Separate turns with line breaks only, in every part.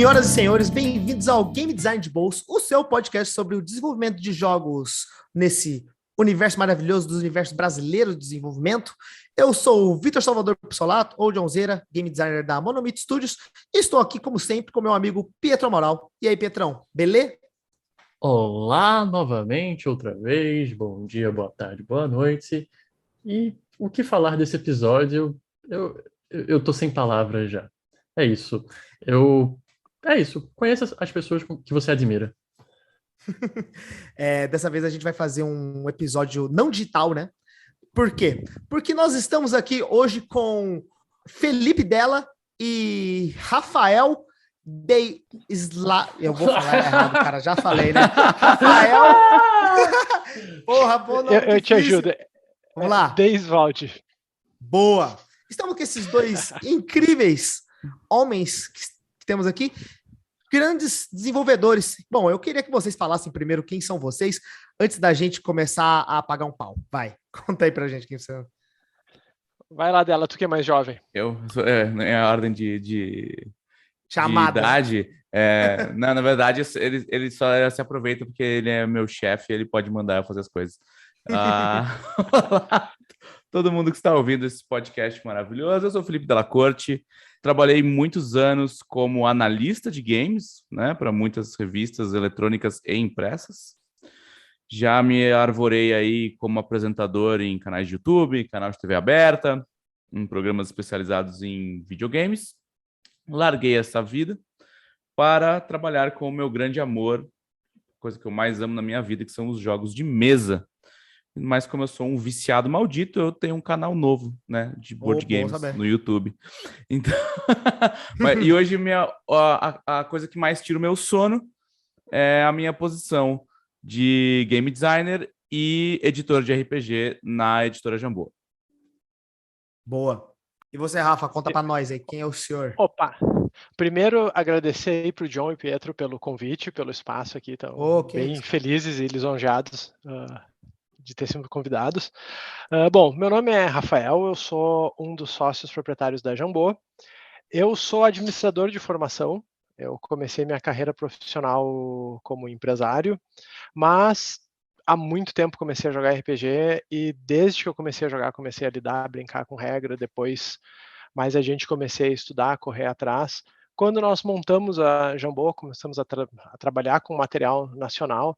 Senhoras e senhores, bem-vindos ao Game Design de Bolso, o seu podcast sobre o desenvolvimento de jogos nesse universo maravilhoso dos universos brasileiros de desenvolvimento. Eu sou o Vitor Salvador Pissolato, ou Johnzeira, Game Designer da Monomito Studios, e estou aqui, como sempre, com meu amigo Pietro Amaral. E aí, Pietrão, beleza?
Olá, novamente, outra vez. Bom dia, boa tarde, boa noite. E o que falar desse episódio? Eu tô sem palavras já. É isso. É isso. Conheça as pessoas que você admira.
Dessa vez a gente vai fazer um episódio não digital, né? Por quê? Porque nós estamos aqui hoje com Felipe Della e Rafael Eu vou falar errado, cara, já falei, né? Rafael. Porra, bom nome
eu te ajudo.
Vamos lá.
Deiswald.
Boa. Estamos com esses dois incríveis homens que temos aqui, grandes desenvolvedores. Bom, eu queria que vocês falassem primeiro quem são vocês, antes da gente começar a pagar um pau. Vai, conta aí pra gente quem você é.
Vai lá dela, tu que é mais jovem.
Em a ordem de
Chamada.
idade. Não, na verdade, ele só se aproveita porque ele é meu chefe e ele pode mandar eu fazer as coisas. Olá, todo mundo que está ouvindo esse podcast maravilhoso. Eu sou o Felipe Della Corte. Trabalhei muitos anos como analista de games, né, para muitas revistas eletrônicas e impressas. Já me arvorei aí como apresentador em canais de YouTube, canal de TV aberta, em programas especializados em videogames. Larguei essa vida para trabalhar com o meu grande amor, coisa que eu mais amo na minha vida, que são os jogos de mesa. Mas como eu sou um viciado maldito, eu tenho um canal novo, né, de board games no YouTube. Então... E hoje a coisa que mais tira o meu sono é a minha posição de game designer e editor de RPG na editora Jambô.
Boa. E você, Rafa, conta pra nós aí, quem é o senhor?
Opa! Primeiro, agradecer aí pro John e Pietro pelo convite, pelo espaço aqui. Estão bem felizes e lisonjeados de ter sido convidados. Bom, meu nome é Rafael, eu sou um dos sócios proprietários da Jambô. Eu sou administrador de formação. Eu comecei minha carreira profissional como empresário, mas há muito tempo comecei a jogar RPG e desde que eu comecei a jogar, comecei a lidar, a brincar com regra, depois mais a gente comecei a estudar, a correr atrás. Quando nós montamos a Jambô, começamos a trabalhar com material nacional,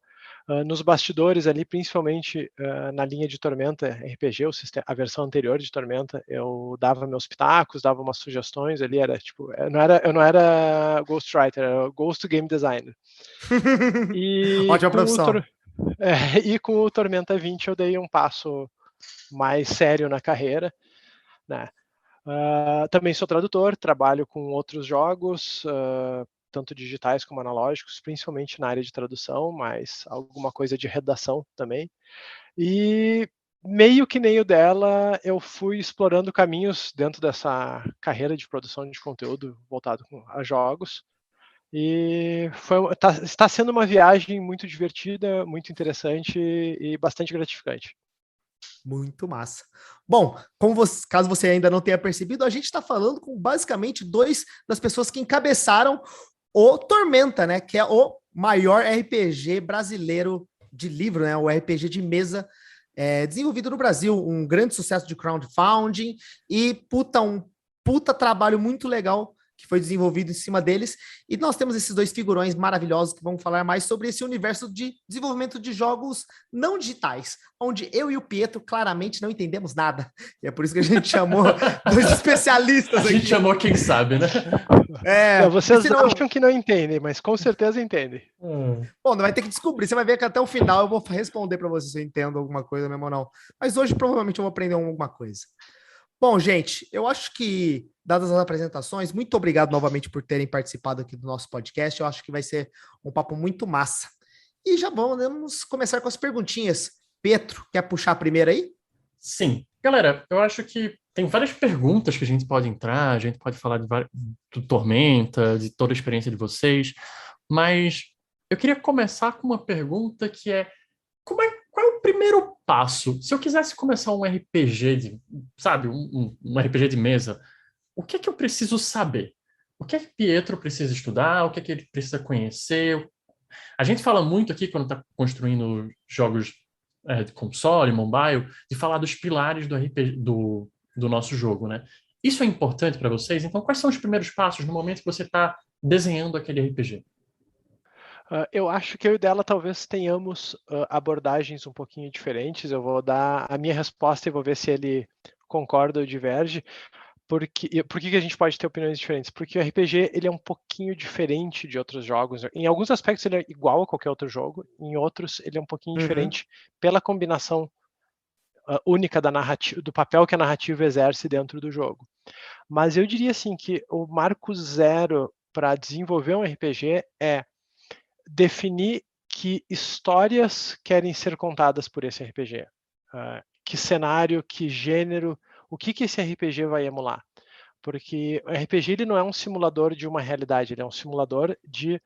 nos bastidores ali, principalmente na linha de Tormenta RPG, a versão anterior de Tormenta, eu dava meus pitacos, dava umas sugestões ali, era tipo, eu não era Ghostwriter, era Ghost Game Designer.
Ótima profissão.
E com o Tormenta 20 eu dei um passo mais sério na carreira, né? Também sou tradutor, trabalho com outros jogos, tanto digitais como analógicos, principalmente na área de tradução, mas alguma coisa de redação também. E meio que nem o dela, eu fui explorando caminhos dentro dessa carreira de produção de conteúdo voltado a jogos. E está sendo uma viagem muito divertida, muito interessante e bastante gratificante.
Muito massa. Bom, caso você ainda não tenha percebido, a gente está falando com basicamente dois das pessoas que encabeçaram o Tormenta, né? Que é o maior RPG brasileiro de livro, né? O RPG de mesa desenvolvido no Brasil, um grande sucesso de crowdfunding e um puta trabalho muito legal que foi desenvolvido em cima deles. E nós temos esses dois figurões maravilhosos que vão falar mais sobre esse universo de desenvolvimento de jogos não digitais, onde eu e o Pietro claramente não entendemos nada. E é por isso que a gente chamou dois especialistas aqui.
A gente chamou quem sabe, né?
Vocês acham que não entendem, mas com certeza entendem.
Bom, vai ter que descobrir. Você vai ver que até o final eu vou responder para você se eu entendo alguma coisa mesmo ou não. Mas hoje provavelmente eu vou aprender alguma coisa. Bom, gente, eu acho que, dadas as apresentações, muito obrigado novamente por terem participado aqui do nosso podcast. Eu acho que vai ser um papo muito massa. E já vamos começar com as perguntinhas. Pietro, quer puxar a primeira aí?
Sim. Galera, eu acho que tem várias perguntas que a gente pode entrar, a gente pode falar do Tormenta, de toda a experiência de vocês, mas eu queria começar com uma pergunta que é qual é o primeiro passo? Se eu quisesse começar um RPG um RPG de mesa, o que é que eu preciso saber? O que é que Pietro precisa estudar? O que é que ele precisa conhecer? A gente fala muito aqui, quando está construindo jogos de console, mobile, de falar dos pilares do RPG, do nosso jogo, né? Isso é importante para vocês? Então, quais são os primeiros passos no momento que você está desenhando aquele RPG?
Eu acho que eu e dela talvez tenhamos abordagens um pouquinho diferentes. Eu vou dar a minha resposta e vou ver se ele concorda ou diverge. Por que a gente pode ter opiniões diferentes? Porque o RPG ele é um pouquinho diferente de outros jogos. Em alguns aspectos ele é igual a qualquer outro jogo, em outros ele é um pouquinho diferente pela combinação única da narrativa, do papel que a narrativa exerce dentro do jogo. Mas eu diria assim que o marco zero para desenvolver um RPG é definir que histórias querem ser contadas por esse RPG. Que cenário, que gênero, o que esse RPG vai emular. Porque o RPG ele não é um simulador de uma realidade, ele é um simulador de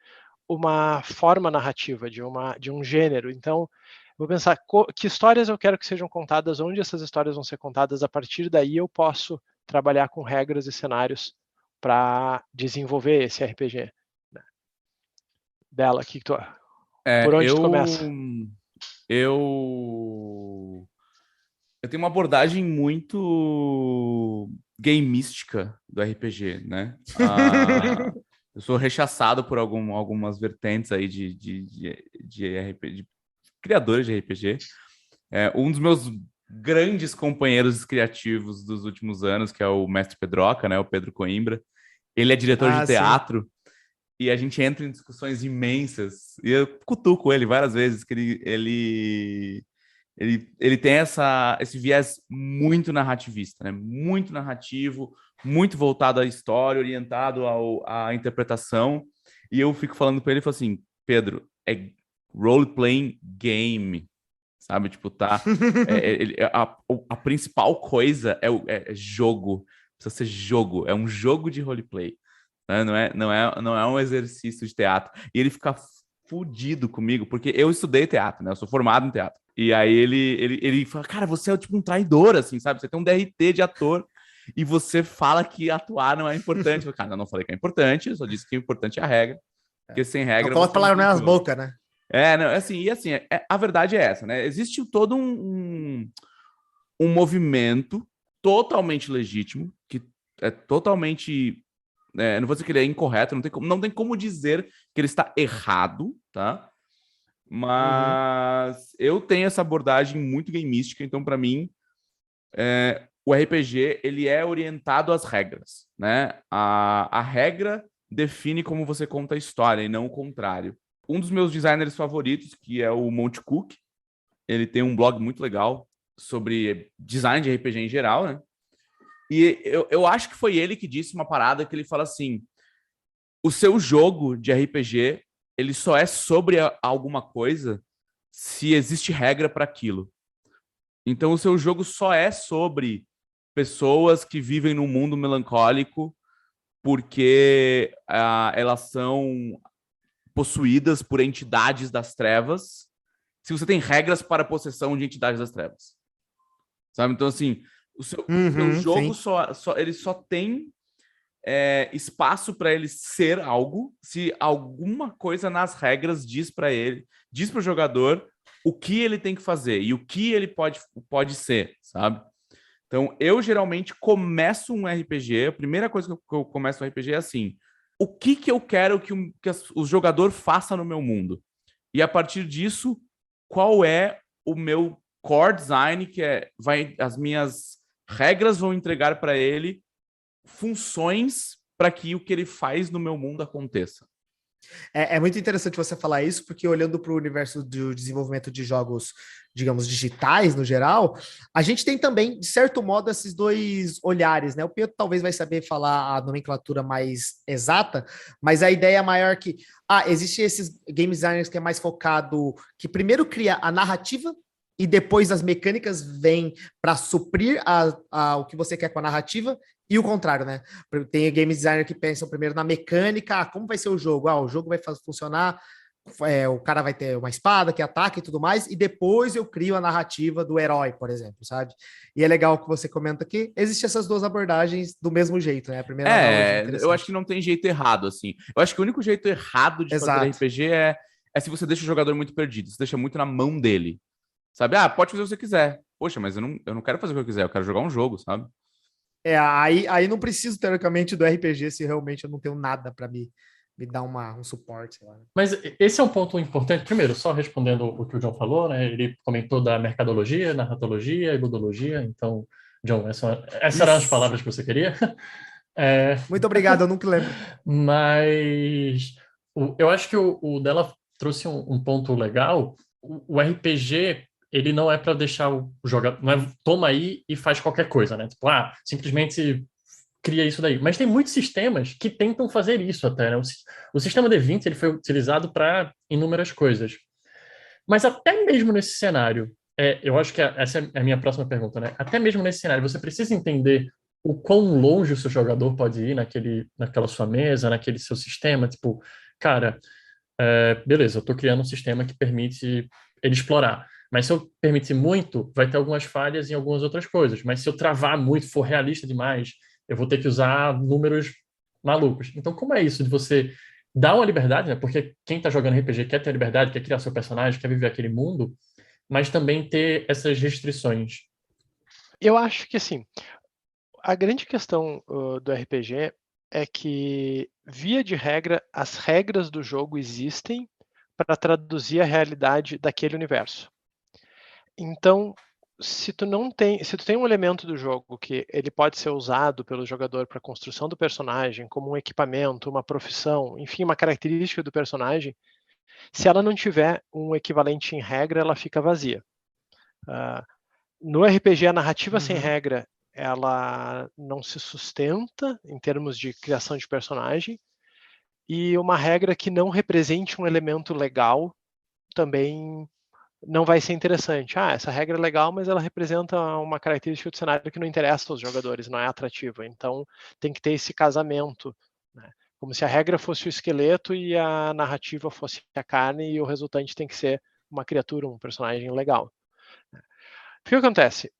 uma forma narrativa, de um gênero. Então, eu vou pensar que histórias eu quero que sejam contadas, onde essas histórias vão ser contadas. A partir daí eu posso trabalhar com regras e cenários para desenvolver esse RPG. Bela, por onde tu começa?
Eu tenho uma abordagem muito gameística do RPG, né? Eu sou rechaçado por algumas vertentes aí de RPG, de criadores de RPG. Um dos meus grandes companheiros criativos dos últimos anos, que é o Mestre Pedroca, né? O Pedro Coimbra. Ele é diretor de teatro. Sim. E a gente entra em discussões imensas. E eu cutuco ele várias vezes, que ele tem esse viés muito narrativista, né? Muito narrativo, muito voltado à história, orientado à interpretação. E eu fico falando para ele, falo assim, Pedro, é role-playing game, sabe? Tipo, tá... a principal coisa é jogo. Precisa ser jogo. É um jogo de roleplay. Não é um exercício de teatro. E ele fica fudido comigo, porque eu estudei teatro, né? Eu sou formado em teatro. E aí ele fala, cara, você é tipo um traidor, assim, sabe? Você tem um DRT de ator e você fala que atuar não é importante. Eu falo, cara, eu não falei que é importante, eu só disse que o importante é a regra. Porque sem regra...
Não coloca palavra nas bocas, né?
Não, assim, a verdade é essa, né? Existe todo um movimento totalmente legítimo, que é totalmente... não vou dizer que ele é incorreto, não tem como dizer que ele está errado, tá? Mas eu tenho essa abordagem muito gameística, então para mim o RPG ele é orientado às regras, né? A regra define como você conta a história e não o contrário. Um dos meus designers favoritos, que é o Monte Cook, ele tem um blog muito legal sobre design de RPG em geral, né? E eu acho que foi ele que disse uma parada que ele fala assim, o seu jogo de RPG, ele só é sobre alguma coisa se existe regra para aquilo. Então, o seu jogo só é sobre pessoas que vivem num mundo melancólico porque elas são possuídas por entidades das trevas, se você tem regras para a possessão de entidades das trevas. Sabe? Então, assim, o seu jogo ele só tem espaço para ele ser algo se alguma coisa nas regras diz para o jogador o que ele tem que fazer e o que ele pode ser, sabe? Então, eu geralmente começo um RPG, a primeira coisa que eu começo um RPG é assim, o que eu quero que o jogador faça no meu mundo? E a partir disso, qual é o meu core design, que as minhas regras vão entregar para ele funções para que o que ele faz no meu mundo aconteça.
É muito interessante você falar isso, porque olhando para o universo do desenvolvimento de jogos, digamos, digitais no geral, a gente tem também, de certo modo, esses dois olhares, né? O Pedro talvez vai saber falar a nomenclatura mais exata, mas a ideia maior que, existe esses game designers que é mais focado, que primeiro cria a narrativa, e depois as mecânicas vêm para suprir o que você quer com a narrativa, e o contrário, né? Tem game designer que pensam primeiro na mecânica, como vai ser o jogo? O jogo vai funcionar o cara vai ter uma espada que ataca e tudo mais, e depois eu crio a narrativa do herói, por exemplo, sabe? E é legal que você comenta que existem essas duas abordagens do mesmo jeito, né? A primeira analogia
eu acho que não tem jeito errado, assim. Eu acho que o único jeito errado de fazer
Exato.
RPG é se você deixa o jogador muito perdido, você deixa muito na mão dele, sabe? Ah, pode fazer o que você quiser. Poxa, mas eu não quero fazer o que eu quiser, eu quero jogar um jogo, sabe?
Aí não preciso, teoricamente, do RPG se realmente eu não tenho nada para me dar um suporte, sei lá.
Mas esse é um ponto importante. Primeiro, só respondendo o que o John falou, né? Ele comentou da mercadologia, narratologia e ludologia. Então, John, essas eram as palavras que você queria.
Muito obrigado, eu nunca lembro.
Mas eu acho que o dela trouxe um ponto legal. O RPG, ele não é para deixar o jogador, não é toma aí e faz qualquer coisa, né? Tipo, simplesmente cria isso daí. Mas tem muitos sistemas que tentam fazer isso até, né? O sistema D20 ele foi utilizado para inúmeras coisas. Mas até mesmo nesse cenário, eu acho que essa é a minha próxima pergunta, né? Até mesmo nesse cenário, você precisa entender o quão longe o seu jogador pode ir naquela sua mesa, naquele seu sistema. Tipo, cara, beleza, eu estou criando um sistema que permite ele explorar. Mas se eu permitir muito, vai ter algumas falhas em algumas outras coisas. Mas se eu travar muito, for realista demais, eu vou ter que usar números malucos. Então, como é isso de você dar uma liberdade, né? Porque quem está jogando RPG quer ter liberdade, quer criar seu personagem, quer viver aquele mundo, mas também ter essas restrições.
Eu acho que, assim, a grande questão do RPG é que, via de regra, as regras do jogo existem para traduzir a realidade daquele universo. Então, se tu tem um elemento do jogo que ele pode ser usado pelo jogador para a construção do personagem, como um equipamento, uma profissão, enfim, uma característica do personagem, se ela não tiver um equivalente em regra, ela fica vazia. No RPG, a narrativa sem regra, ela não se sustenta em termos de criação de personagem, e uma regra que não represente um elemento legal também não vai ser interessante. Essa regra é legal, mas ela representa uma característica do cenário que não interessa aos jogadores, não é atrativa. Então, tem que ter esse casamento, né? Como se a regra fosse o esqueleto e a narrativa fosse a carne, e o resultante tem que ser uma criatura, um personagem legal. O que acontece?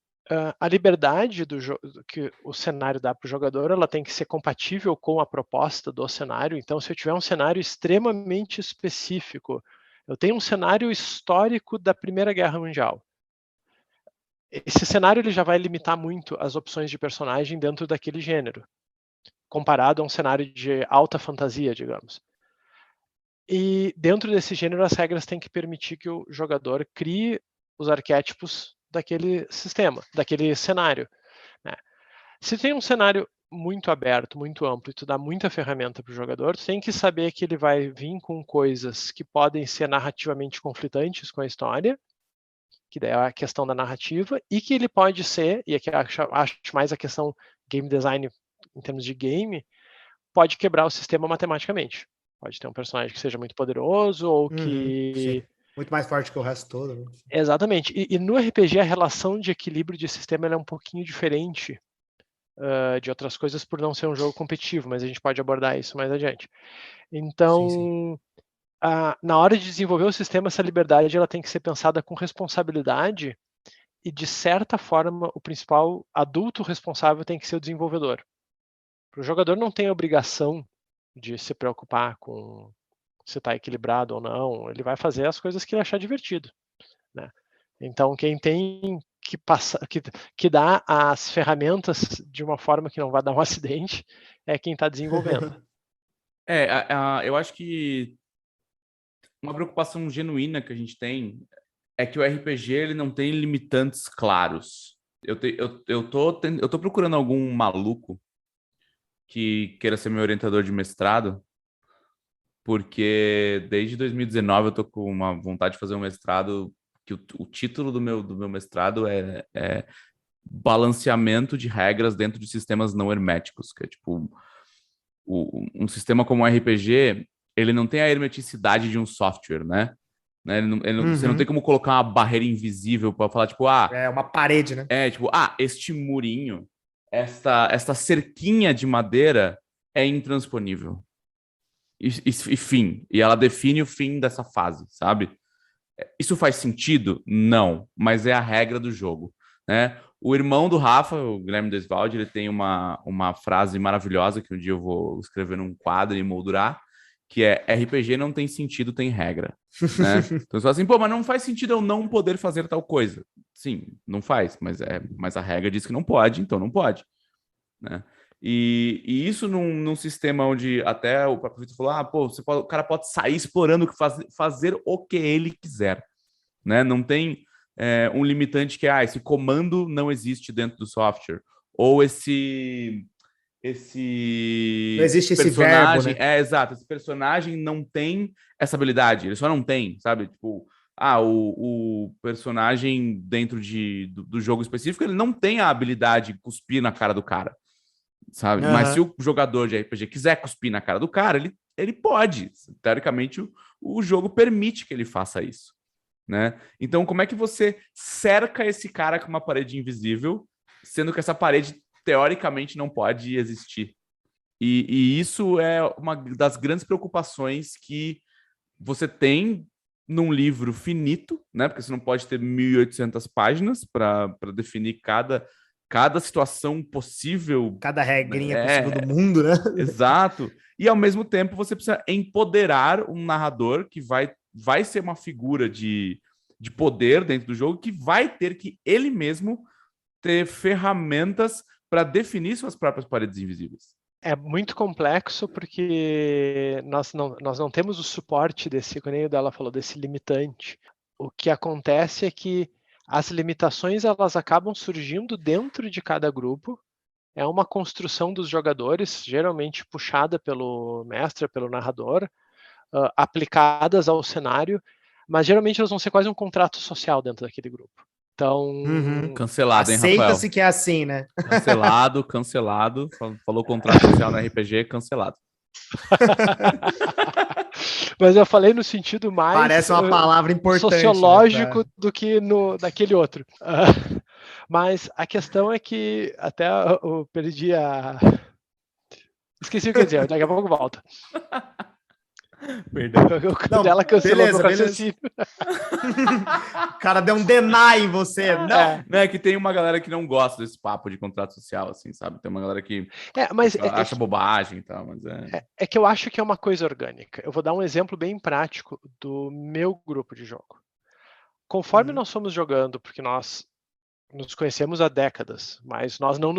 A liberdade que o cenário dá para o jogador, ela tem que ser compatível com a proposta do cenário. Então, se eu tiver um cenário extremamente específico, eu tenho um cenário histórico da Primeira Guerra Mundial. Esse cenário ele já vai limitar muito as opções de personagem dentro daquele gênero, comparado a um cenário de alta fantasia, digamos. E dentro desse gênero, as regras têm que permitir que o jogador crie os arquétipos daquele sistema, daquele cenário, né? Se tem um cenário muito aberto, muito amplo, e tu dá muita ferramenta para o jogador, tu tem que saber que ele vai vir com coisas que podem ser narrativamente conflitantes com a história, que daí é a questão da narrativa, e que ele pode ser, e aqui acho mais a questão game design em termos de game, pode quebrar o sistema matematicamente. Pode ter um personagem que seja muito poderoso, ou que...
Sim. Muito mais forte que o resto todo, né?
Exatamente. E no RPG, a relação de equilíbrio de sistema é um pouquinho diferente de outras coisas, por não ser um jogo competitivo, mas a gente pode abordar isso mais adiante. Então, sim. Na hora de desenvolver o sistema, essa liberdade ela tem que ser pensada com responsabilidade, e, de certa forma, o principal adulto responsável tem que ser o desenvolvedor. O jogador não tem a obrigação de se preocupar com se está equilibrado ou não, ele vai fazer as coisas que ele achar divertido, né? Então, quem tem que dá as ferramentas de uma forma que não vai dar um acidente é quem está desenvolvendo.
Eu acho que uma preocupação genuína que a gente tem é que o RPG ele não tem limitantes claros. Eu tô procurando algum maluco que queira ser meu orientador de mestrado, porque desde 2019 eu tô com uma vontade de fazer um mestrado, que o título do meu mestrado é balanceamento de regras dentro de sistemas não herméticos, que é tipo um sistema como o RPG, ele não tem a hermeticidade de um software, né? Você não tem como colocar uma barreira invisível para falar, tipo,
é uma parede, né?
Este murinho, esta cerquinha de madeira é intransponível. e fim. E ela define o fim dessa fase, sabe? Isso faz sentido? Não, mas é a regra do jogo, né? O irmão do Rafa, o Guilherme Desvalde, ele tem uma frase maravilhosa que um dia eu vou escrever num quadro e moldurar, que é: RPG não tem sentido, tem regra, né? Então você fala assim, pô, mas não faz sentido eu não poder fazer tal coisa. Sim, não faz, mas a regra diz que não pode, então não pode, né? E isso num sistema onde até o próprio Vitor falou, pô, o cara pode sair explorando, fazer o que ele quiser, né? Não tem um limitante que esse comando não existe dentro do software, ou esse
não existe esse verbo, né?
Exato, esse personagem não tem essa habilidade, ele só não tem, sabe? Tipo, o personagem dentro do jogo específico, ele não tem a habilidade de cuspir na cara do cara, sabe? Mas se o jogador de RPG quiser cuspir na cara do cara, ele pode. Teoricamente, o jogo permite que ele faça isso, né? Então, como é que você cerca esse cara com uma parede invisível, sendo que essa parede, teoricamente, não pode existir? E isso é uma das grandes preocupações que você tem num livro finito, né? Porque você não pode ter 1.800 páginas para definir cada situação possível.
Cada regrinha possível do mundo, né?
Exato. E, ao mesmo tempo, você precisa empoderar um narrador que vai ser uma figura de poder dentro do jogo, que vai ter que ele mesmo ter ferramentas para definir suas próprias paredes invisíveis.
É muito complexo porque nós não temos o suporte desse, como nem o dela falou, desse limitante. O que acontece é que as limitações elas acabam surgindo dentro de cada grupo. É uma construção dos jogadores, geralmente puxada pelo mestre, pelo narrador, aplicadas ao cenário, mas geralmente elas vão ser quase um contrato social dentro daquele grupo. Então,
cancelado, hein, Rafael?
Aceita-se que é assim, né?
Cancelado. Falou contrato social no RPG, cancelado.
Mas eu falei no sentido mais...
Parece uma palavra importante.
Sociológico, né, do que daquele outro. Mas a questão é que até eu perdi a... Esqueci o que dizer, daqui a pouco volta.
Perdão.
Ela cancelou meu raciocínio.
O cara deu um deny em você.
Não, é que tem uma galera que não gosta desse papo de contrato social, assim, sabe? Tem uma galera que acha bobagem e tal, mas
é que eu acho que é uma coisa orgânica. Eu vou dar um exemplo bem prático do meu grupo de jogo. Conforme nós fomos jogando, porque nós nos conhecemos há décadas, mas nós não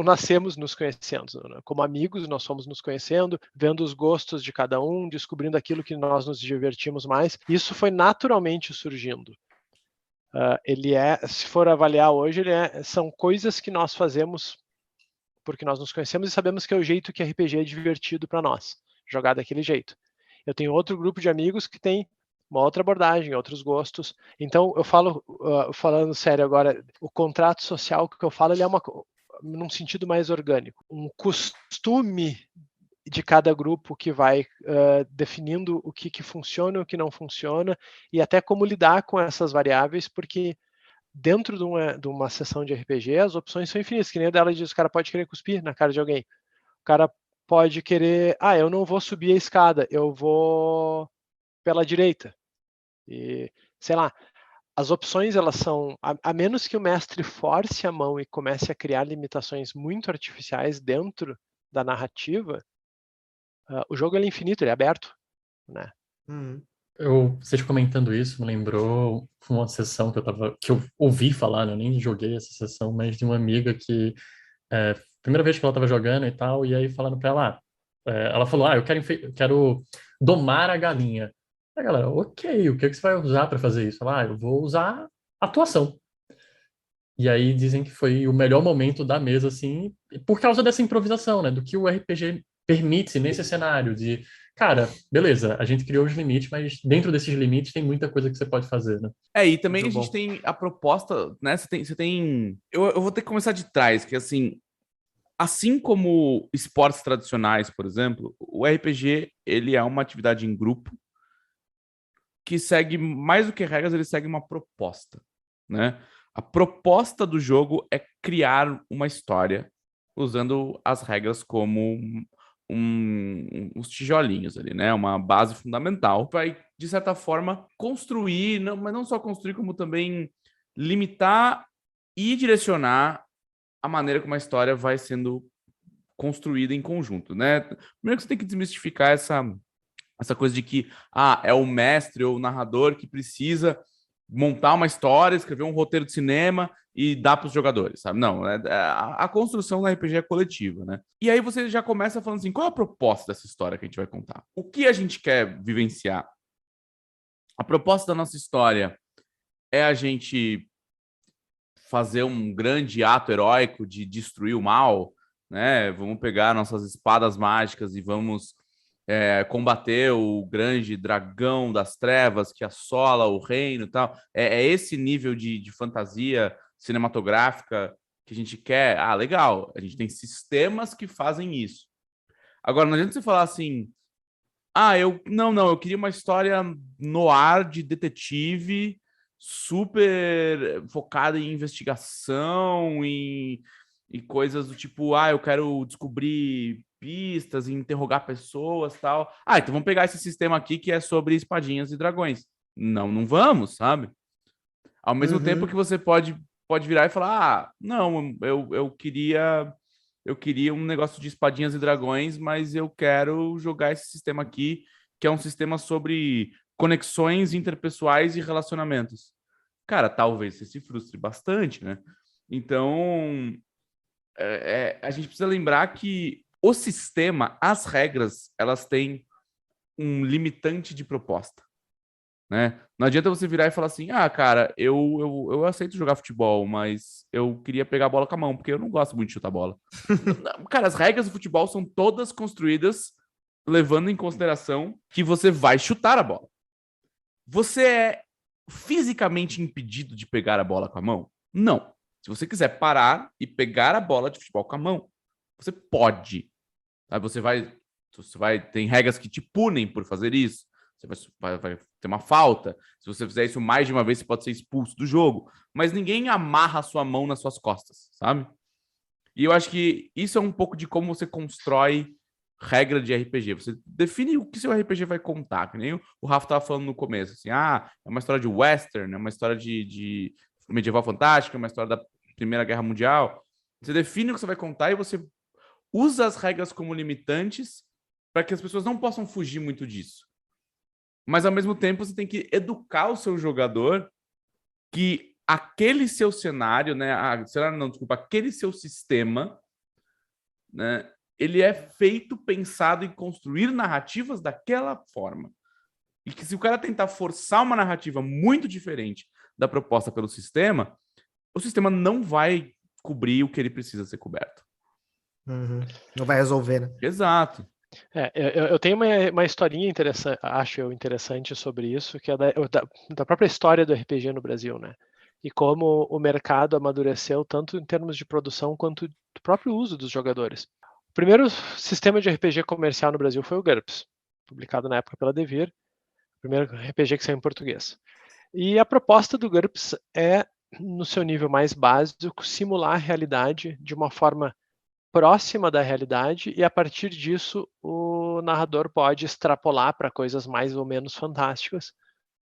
nascemos nos conhecendo. Né? Como amigos, nós fomos nos conhecendo, vendo os gostos de cada um, descobrindo aquilo que nós nos divertimos mais. Isso foi naturalmente surgindo. Se for avaliar hoje, são coisas que nós fazemos porque nós nos conhecemos e sabemos que é o jeito que RPG é divertido para nós, jogar daquele jeito. Eu tenho outro grupo de amigos que tem uma outra abordagem, outros gostos. Então, eu falo, falando sério agora, o contrato social que eu falo, ele é num sentido mais orgânico. Um costume de cada grupo que vai definindo o que funciona e o que não funciona, e até como lidar com essas variáveis, porque dentro de uma sessão de RPG, as opções são infinitas, que nem a dela diz, o cara pode querer cuspir na cara de alguém. O cara pode querer, eu não vou subir a escada, eu vou pela direita. E, sei lá, as opções, elas são, a menos que o mestre force a mão e comece a criar limitações muito artificiais dentro da narrativa, o jogo ele é infinito, ele é aberto, né?
Vocês comentando isso me lembrou uma sessão que eu ouvi falar, né? Eu nem joguei essa sessão, mas de uma amiga que primeira vez que ela estava jogando e tal, e aí falando para ela, ela falou, eu quero domar a galinha. A galera, ok, o que você vai usar para fazer isso? Ela, eu vou usar atuação. E aí dizem que foi o melhor momento da mesa, assim, por causa dessa improvisação, né? Do que o RPG permite nesse cenário de, cara, beleza, a gente criou os limites, mas dentro desses limites tem muita coisa que você pode fazer, né?
E também muito a gente tem a proposta, né? Você tem... Eu vou ter que começar de trás, que assim como esportes tradicionais, por exemplo, o RPG, ele é uma atividade em grupo que segue, mais do que regras, ele segue uma proposta, né? A proposta do jogo é criar uma história usando as regras como uns tijolinhos ali, né? Uma base fundamental. Vai, de certa forma, construir, mas não só construir, como também limitar e direcionar a maneira como a história vai sendo construída em conjunto, né? Primeiro que você tem que desmistificar essa coisa de que é o mestre ou o narrador que precisa montar uma história, escrever um roteiro de cinema e dar para os jogadores, sabe? Não, a construção da RPG é coletiva, né? E aí você já começa falando assim, qual é a proposta dessa história que a gente vai contar? O que a gente quer vivenciar? A proposta da nossa história é a gente fazer um grande ato heróico de destruir o mal, né? Vamos pegar nossas espadas mágicas e vamos combater o grande dragão das trevas que assola o reino e tal. É esse nível de fantasia cinematográfica que a gente quer. Legal, a gente tem sistemas que fazem isso. Agora, não adianta você falar assim, eu queria uma história no ar de detetive super focada em investigação e coisas do tipo, eu quero descobrir pistas e interrogar pessoas e tal. Então vamos pegar esse sistema aqui que é sobre espadinhas e dragões. Não vamos, sabe? Ao mesmo tempo que você pode virar e falar, não, eu queria um negócio de espadinhas e dragões, mas eu quero jogar esse sistema aqui, que é um sistema sobre conexões interpessoais e relacionamentos. Cara, talvez você se frustre bastante, né? Então, a gente precisa lembrar que o sistema, as regras, elas têm um limitante de proposta, né? Não adianta você virar e falar assim, cara, eu aceito jogar futebol, mas eu queria pegar a bola com a mão, porque eu não gosto muito de chutar bola. Cara, as regras do futebol são todas construídas levando em consideração que você vai chutar a bola. Você é fisicamente impedido de pegar a bola com a mão? Não. Se você quiser parar e pegar a bola de futebol com a mão, você pode. Você vai tem regras que te punem por fazer isso. Você vai ter uma falta. Se você fizer isso mais de uma vez, você pode ser expulso do jogo. Mas ninguém amarra a sua mão nas suas costas, sabe? E eu acho que isso é um pouco de como você constrói regra de RPG. Você define o que seu RPG vai contar, que nem o Rafa estava falando no começo. Assim, é uma história de western, é uma história de medieval fantástica, é uma história da Primeira Guerra Mundial. Você define o que você vai contar e você usa as regras como limitantes para que as pessoas não possam fugir muito disso. Mas, ao mesmo tempo, você tem que educar o seu jogador que aquele seu cenário, né? Aquele seu sistema, né? Ele é feito, pensado em construir narrativas daquela forma. E que se o cara tentar forçar uma narrativa muito diferente da proposta pelo sistema, o sistema não vai cobrir o que ele precisa ser coberto.
Não vai resolver, né?
Exato.
Eu tenho uma historinha interessante, acho eu interessante sobre isso, que é da própria história do RPG no Brasil, né? E como o mercado amadureceu tanto em termos de produção quanto do próprio uso dos jogadores. O primeiro sistema de RPG comercial no Brasil foi o GURPS, publicado na época pela Devir, o primeiro RPG que saiu em português. E a proposta do GURPS é, no seu nível mais básico, simular a realidade de uma forma próxima da realidade, e a partir disso o narrador pode extrapolar para coisas mais ou menos fantásticas,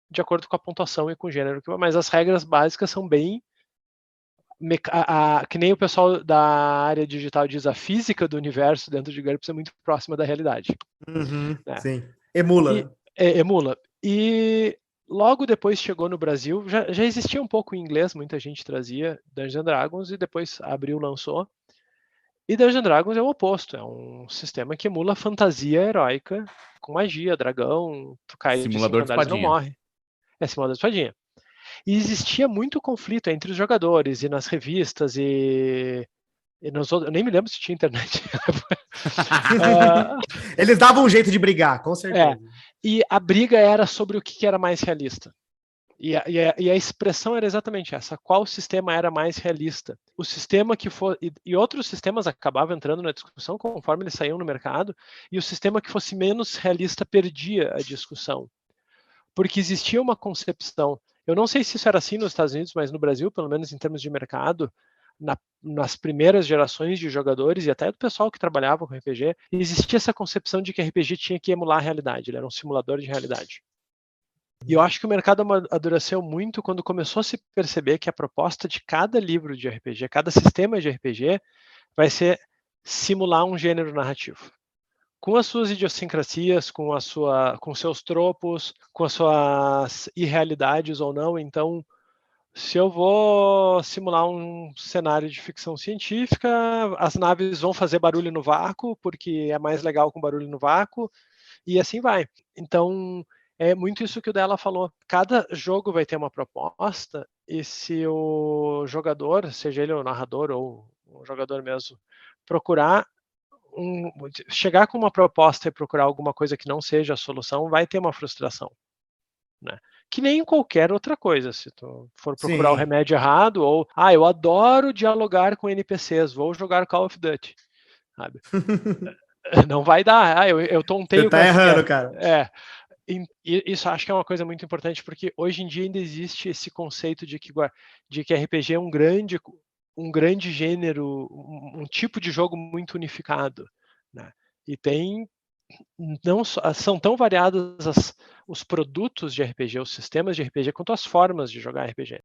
de acordo com a pontuação e com o gênero. Mas as regras básicas são bem... que nem o pessoal da área digital diz, a física do universo dentro de GURPS é muito próxima da realidade.
Sim, emula.
Emula. E logo depois chegou no Brasil, já existia um pouco em inglês, muita gente trazia Dungeons & Dragons, e depois Abril lançou. E Dungeons & Dragons é o oposto, é um sistema que emula fantasia heróica, com magia, dragão, tu cai
simulador
de 5 andares e não morre. É simulador de espadinha. E existia muito conflito entre os jogadores, e nas revistas, e eu nem me lembro se tinha internet.
Eles davam um jeito de brigar, com certeza.
E a briga era sobre o que era mais realista. E a expressão era exatamente essa: qual sistema era mais realista? O sistema que for... E outros sistemas acabavam entrando na discussão conforme eles saíam no mercado, e o sistema que fosse menos realista perdia a discussão. Porque existia uma concepção, eu não sei se isso era assim nos Estados Unidos, mas no Brasil, pelo menos em termos de mercado, nas primeiras gerações de jogadores e até do pessoal que trabalhava com RPG, existia essa concepção de que RPG tinha que emular a realidade, ele era um simulador de realidade. E eu acho que o mercado amadureceu muito quando começou a se perceber que a proposta de cada livro de RPG, cada sistema de RPG, vai ser simular um gênero narrativo. Com as suas idiosincrasias, com seus tropos, com as suas irrealidades ou não. Então, se eu vou simular um cenário de ficção científica, as naves vão fazer barulho no vácuo, porque é mais legal com barulho no vácuo, e assim vai. Então, é muito isso que o Della falou. Cada jogo vai ter uma proposta, e se o jogador, seja ele o narrador ou o jogador mesmo, procurar chegar com uma proposta e procurar alguma coisa que não seja a solução, vai ter uma frustração, né? Que nem em qualquer outra coisa, se tu for procurar o remédio errado, ou, eu adoro dialogar com NPCs, vou jogar Call of Duty, sabe? Não vai dar, eu tonteio.
Você tá errando, cara.
Isso acho que é uma coisa muito importante, porque hoje em dia ainda existe esse conceito de que RPG é um grande gênero, um tipo de jogo muito unificado, né? E são tão variados os produtos de RPG, os sistemas de RPG, quanto as formas de jogar RPG.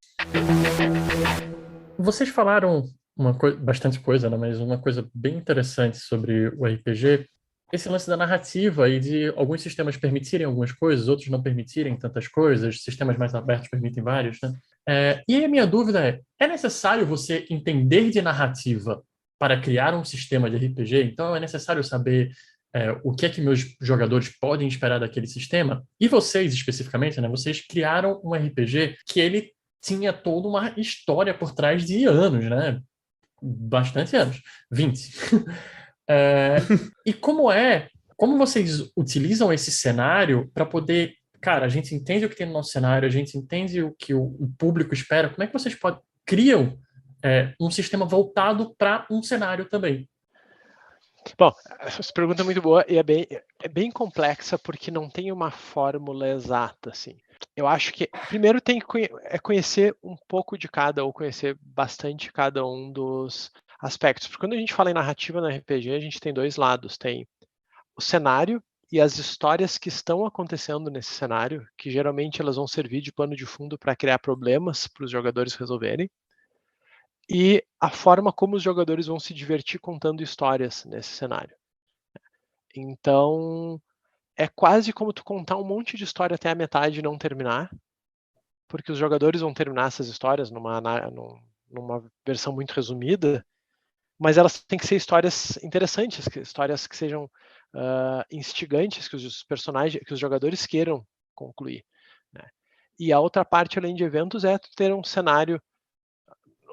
Vocês falaram bastante coisa, né? Mas uma coisa bem interessante sobre o RPG, esse lance da narrativa e de alguns sistemas permitirem algumas coisas, outros não permitirem tantas coisas, sistemas mais abertos permitem vários, né? E aí a minha dúvida é necessário você entender de narrativa para criar um sistema de RPG? Então é necessário saber o que é que meus jogadores podem esperar daquele sistema? E vocês, especificamente, né? Vocês criaram um RPG que ele tinha toda uma história por trás de anos, né? Bastante anos. 20. E como vocês utilizam esse cenário para poder... Cara, a gente entende o que tem no nosso cenário, a gente entende o que o público espera. Como é que vocês criam um sistema voltado para um cenário também?
Bom, essa pergunta é muito boa e é bem complexa porque não tem uma fórmula exata, assim. Eu acho que primeiro tem que conhecer um pouco de cada, ou conhecer bastante cada um dos aspectos. Porque quando a gente fala em narrativa no RPG, a gente tem dois lados. Tem o cenário e as histórias que estão acontecendo nesse cenário, que geralmente elas vão servir de pano de fundo para criar problemas para os jogadores resolverem. E a forma como os jogadores vão se divertir contando histórias nesse cenário. Então, é quase como tu contar um monte de história até a metade e não terminar, porque os jogadores vão terminar essas histórias numa versão muito resumida, mas elas têm que ser histórias interessantes, histórias que sejam instigantes, que os jogadores queiram concluir, né? E a outra parte, além de eventos, é ter um cenário,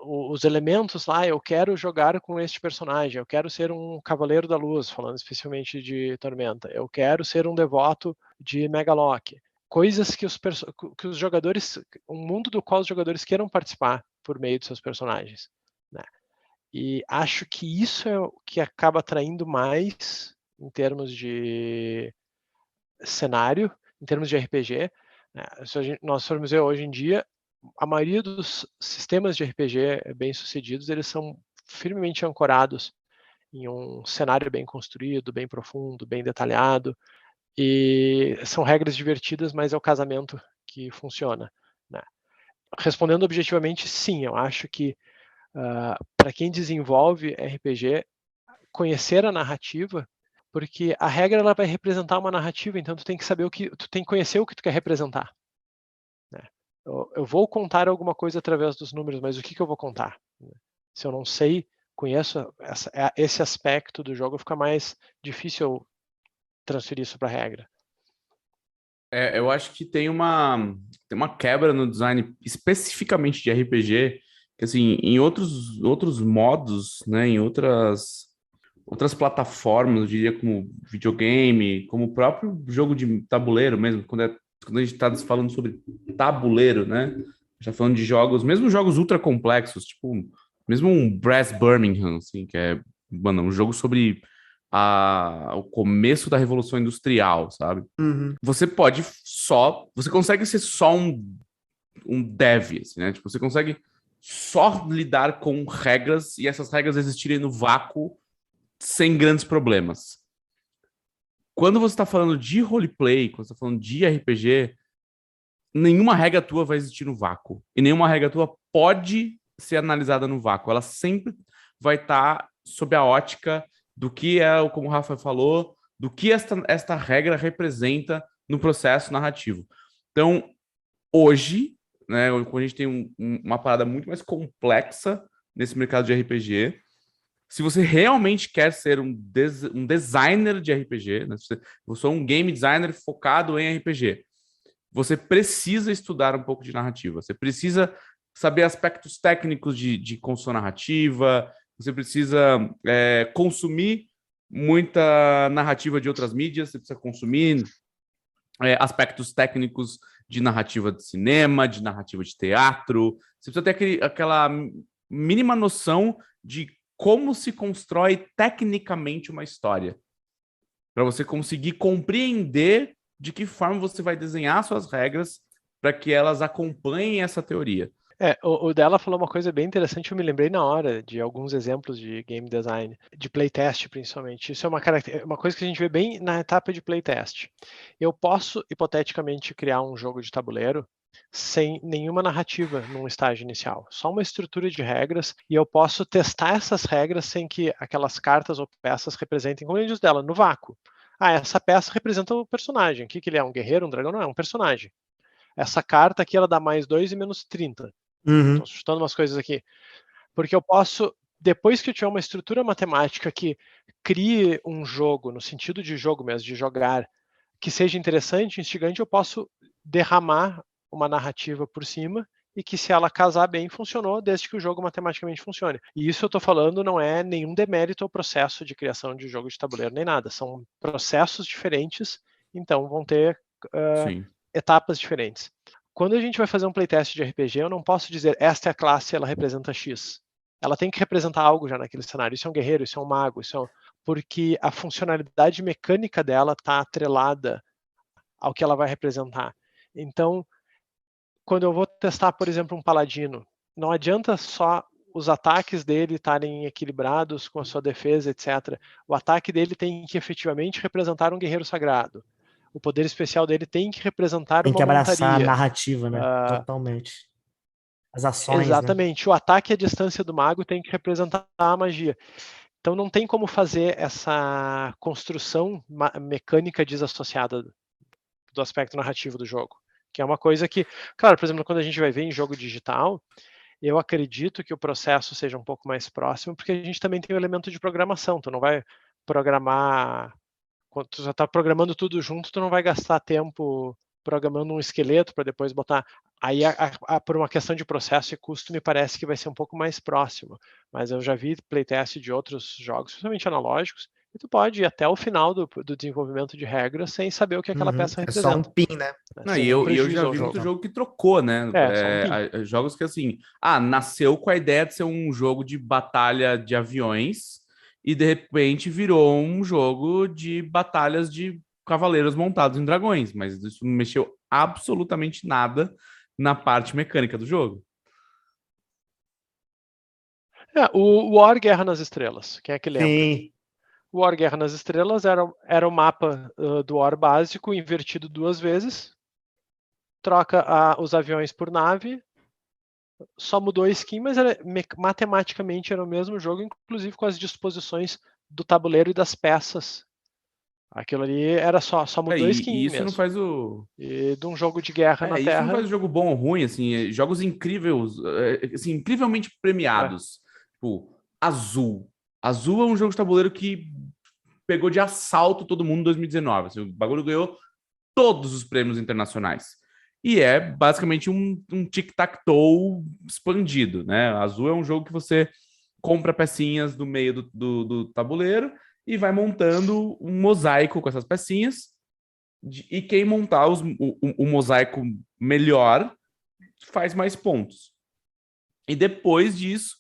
os elementos lá, eu quero jogar com este personagem, eu quero ser um Cavaleiro da Luz, falando especialmente de Tormenta, eu quero ser um devoto de Megalock, coisas que os jogadores, um mundo do qual os jogadores queiram participar por meio de seus personagens, né? E acho que isso é o que acaba atraindo mais em termos de cenário, em termos de RPG, né? Se nós formos ver hoje em dia, a maioria dos sistemas de RPG bem-sucedidos, eles são firmemente ancorados em um cenário bem construído, bem profundo, bem detalhado, e são regras divertidas, mas é o casamento que funciona, né? Respondendo objetivamente, sim, eu acho que para quem desenvolve RPG, conhecer a narrativa, porque a regra ela vai representar uma narrativa, então tu tem que saber tu tem que conhecer o que tu quer representar, né? Eu vou contar alguma coisa através dos números, mas o que eu vou contar? Se eu não conheço esse aspecto do jogo, fica mais difícil transferir isso para a regra.
Eu acho que tem uma quebra no design especificamente de RPG, que assim, em outros modos, né, em outras plataformas, eu diria como videogame, como o próprio jogo de tabuleiro mesmo, quando a gente está falando sobre tabuleiro, né? Já falando de jogos, mesmo jogos ultra complexos, tipo, mesmo um Brass Birmingham, assim, que é, mano, um jogo sobre o começo da Revolução Industrial, sabe?
Uhum.
Você consegue ser só um dev, assim, né? Tipo, você consegue só lidar com regras e essas regras existirem no vácuo sem grandes problemas. Quando você está falando de roleplay, quando você está falando de RPG, nenhuma regra tua vai existir no vácuo. E nenhuma regra tua pode ser analisada no vácuo. Ela sempre vai estar sob a ótica do que é, como o Rafa falou, do que esta regra representa no processo narrativo. Então, hoje, né, quando a gente tem uma parada muito mais complexa nesse mercado de RPG, se você realmente quer ser um designer de RPG, né, eu sou um game designer focado em RPG, você precisa estudar um pouco de narrativa, você precisa saber aspectos técnicos de construção narrativa, você precisa consumir muita narrativa de outras mídias, você precisa consumir aspectos técnicos de narrativa de cinema, de narrativa de teatro, você precisa ter aquela mínima noção de como se constrói tecnicamente uma história, para você conseguir compreender de que forma você vai desenhar suas regras para que elas acompanhem essa teoria.
O Della falou uma coisa bem interessante, eu me lembrei na hora de alguns exemplos de game design, de playtest principalmente. Isso é uma coisa que a gente vê bem na etapa de playtest. Eu posso, hipoteticamente, criar um jogo de tabuleiro sem nenhuma narrativa num estágio inicial, só uma estrutura de regras, e eu posso testar essas regras sem que aquelas cartas ou peças representem, como ele diz dela, no vácuo. Essa peça representa o personagem. O que ele é? Um guerreiro, um dragão? Não, é um personagem. Essa carta aqui, ela dá mais 2 e menos 30. Estou chutando umas coisas aqui. Porque eu posso, depois que eu tiver uma estrutura matemática que crie um jogo, no sentido de jogo mesmo, de jogar, que seja interessante, instigante, eu posso derramar uma narrativa por cima e que, se ela casar bem, funcionou, desde que o jogo matematicamente funcione. E isso eu estou falando não é nenhum demérito ao processo de criação de jogo de tabuleiro, nem nada. São processos diferentes, então vão ter etapas diferentes. Quando a gente vai fazer um playtest de RPG, eu não posso dizer esta é a classe, ela representa X. Ela tem que representar algo já naquele cenário. Isso é um guerreiro, isso é um mago, porque a funcionalidade mecânica dela está atrelada ao que ela vai representar. Então, quando eu vou testar, por exemplo, um paladino, não adianta só os ataques dele estarem equilibrados com a sua defesa, etc. O ataque dele tem que efetivamente representar um guerreiro sagrado. O poder especial dele tem que representar uma montaria.
Tem que abraçar a narrativa, né? Totalmente. As ações,
exatamente. Né? O ataque à distância do mago tem que representar a magia. Então não tem como fazer essa construção mecânica desassociada do aspecto narrativo do jogo. Que é uma coisa que, claro, por exemplo, quando a gente vai ver em jogo digital, eu acredito que o processo seja um pouco mais próximo, porque a gente também tem o elemento de programação. Tu não vai programar... Quando tu já está programando tudo junto, tu não vai gastar tempo programando um esqueleto para depois botar. Aí, por uma questão de processo e custo, me parece que vai ser um pouco mais próximo. Mas eu já vi playtest de outros jogos, principalmente analógicos, e tu pode ir até o final do desenvolvimento de regras sem saber o que aquela peça representa.
É só um pin, né?
Não, e eu já vi muito jogo que trocou, né? Jogos que, assim, nasceu com a ideia de ser um jogo de batalha de aviões, e de repente virou um jogo de batalhas de cavaleiros montados em dragões, mas isso não mexeu absolutamente nada na parte mecânica do jogo.
O War Guerra nas Estrelas, quem é que lembra?
Sim.
O War Guerra nas Estrelas era o mapa do War básico invertido 2 vezes, troca os aviões por nave, só mudou a skin, mas matematicamente era o mesmo jogo, inclusive com as disposições do tabuleiro e das peças. Aquilo ali era só mudou a skin
e isso
mesmo.
Não faz o...
E de um jogo de guerra na Terra...
Isso não faz o jogo bom ou ruim, assim, jogos incríveis, assim, incrivelmente premiados. Tipo, Azul. Azul é um jogo de tabuleiro que pegou de assalto todo mundo em 2019. Assim, o bagulho ganhou todos os prêmios internacionais. E é basicamente um tic-tac-toe expandido, né? Azul é um jogo que você compra pecinhas do meio do tabuleiro e vai montando um mosaico com essas pecinhas. E quem montar o mosaico melhor faz mais pontos. E depois disso,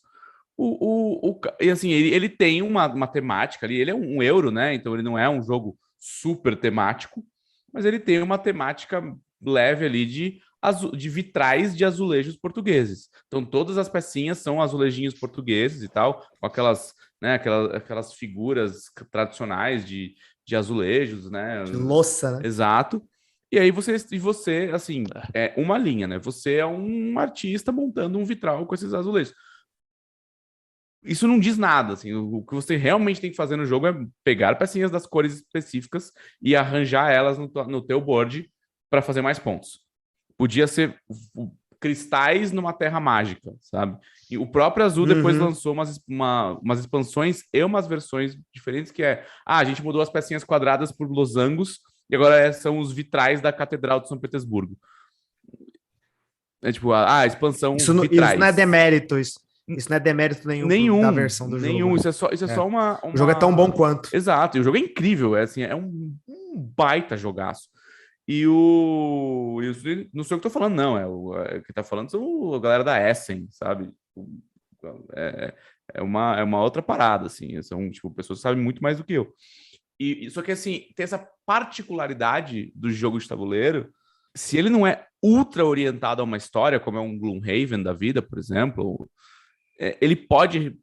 e assim, ele tem uma temática ali, ele é um euro, né? Então ele não é um jogo super temático, mas ele tem uma temática leve ali de de vitrais de azulejos portugueses. Então, todas as pecinhas são azulejinhos portugueses e tal, com aquelas, né, aquelas figuras tradicionais de azulejos, né?
De louça, né?
Exato. E aí você, assim, é uma linha, né? Você é um artista montando um vitral com esses azulejos. Isso não diz nada, assim. O que você realmente tem que fazer no jogo é pegar pecinhas das cores específicas e arranjar elas no teu board para fazer mais pontos. Podia ser cristais numa terra mágica, sabe? E o próprio Azul depois lançou umas expansões e umas versões diferentes, que a gente mudou as pecinhas quadradas por losangos e agora são os vitrais da Catedral de São Petersburgo. É tipo, a expansão vitrais.
Isso não é demérito, isso não é demérito nenhum da versão do jogo.
Isso é só uma...
O jogo é tão bom quanto.
Exato, e o jogo é incrível, é um baita jogaço. Não sei o que eu tô falando, não. O que tá falando são a galera da Essen, sabe? É uma outra parada, assim. São, tipo, pessoas que sabem muito mais do que eu. Só que, assim, tem essa particularidade do jogo de tabuleiro. Se ele não é ultra orientado a uma história, como é um Gloomhaven da vida, por exemplo, ele pode...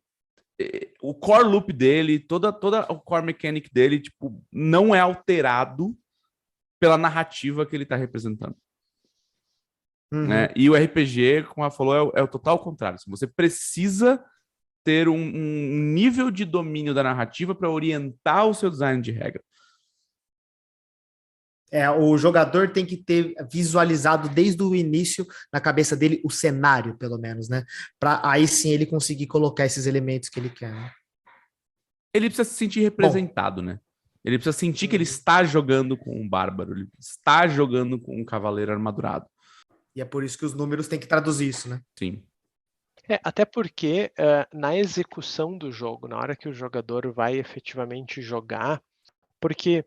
O core loop dele, toda o core mechanic dele, tipo, não é alterado pela narrativa que ele está representando. Né? E o RPG, como ela falou, é o total contrário. Você precisa ter um nível de domínio da narrativa para orientar o seu design de regra.
O jogador tem que ter visualizado desde o início na cabeça dele o cenário, pelo menos, né? Para aí sim ele conseguir colocar esses elementos que ele quer. Né?
Ele precisa se sentir representado, né? Ele precisa sentir que ele está jogando com um bárbaro, ele está jogando com um cavaleiro armadurado.
E é por isso que os números têm que traduzir isso, né?
Sim.
Até porque na execução do jogo, na hora que o jogador vai efetivamente jogar, porque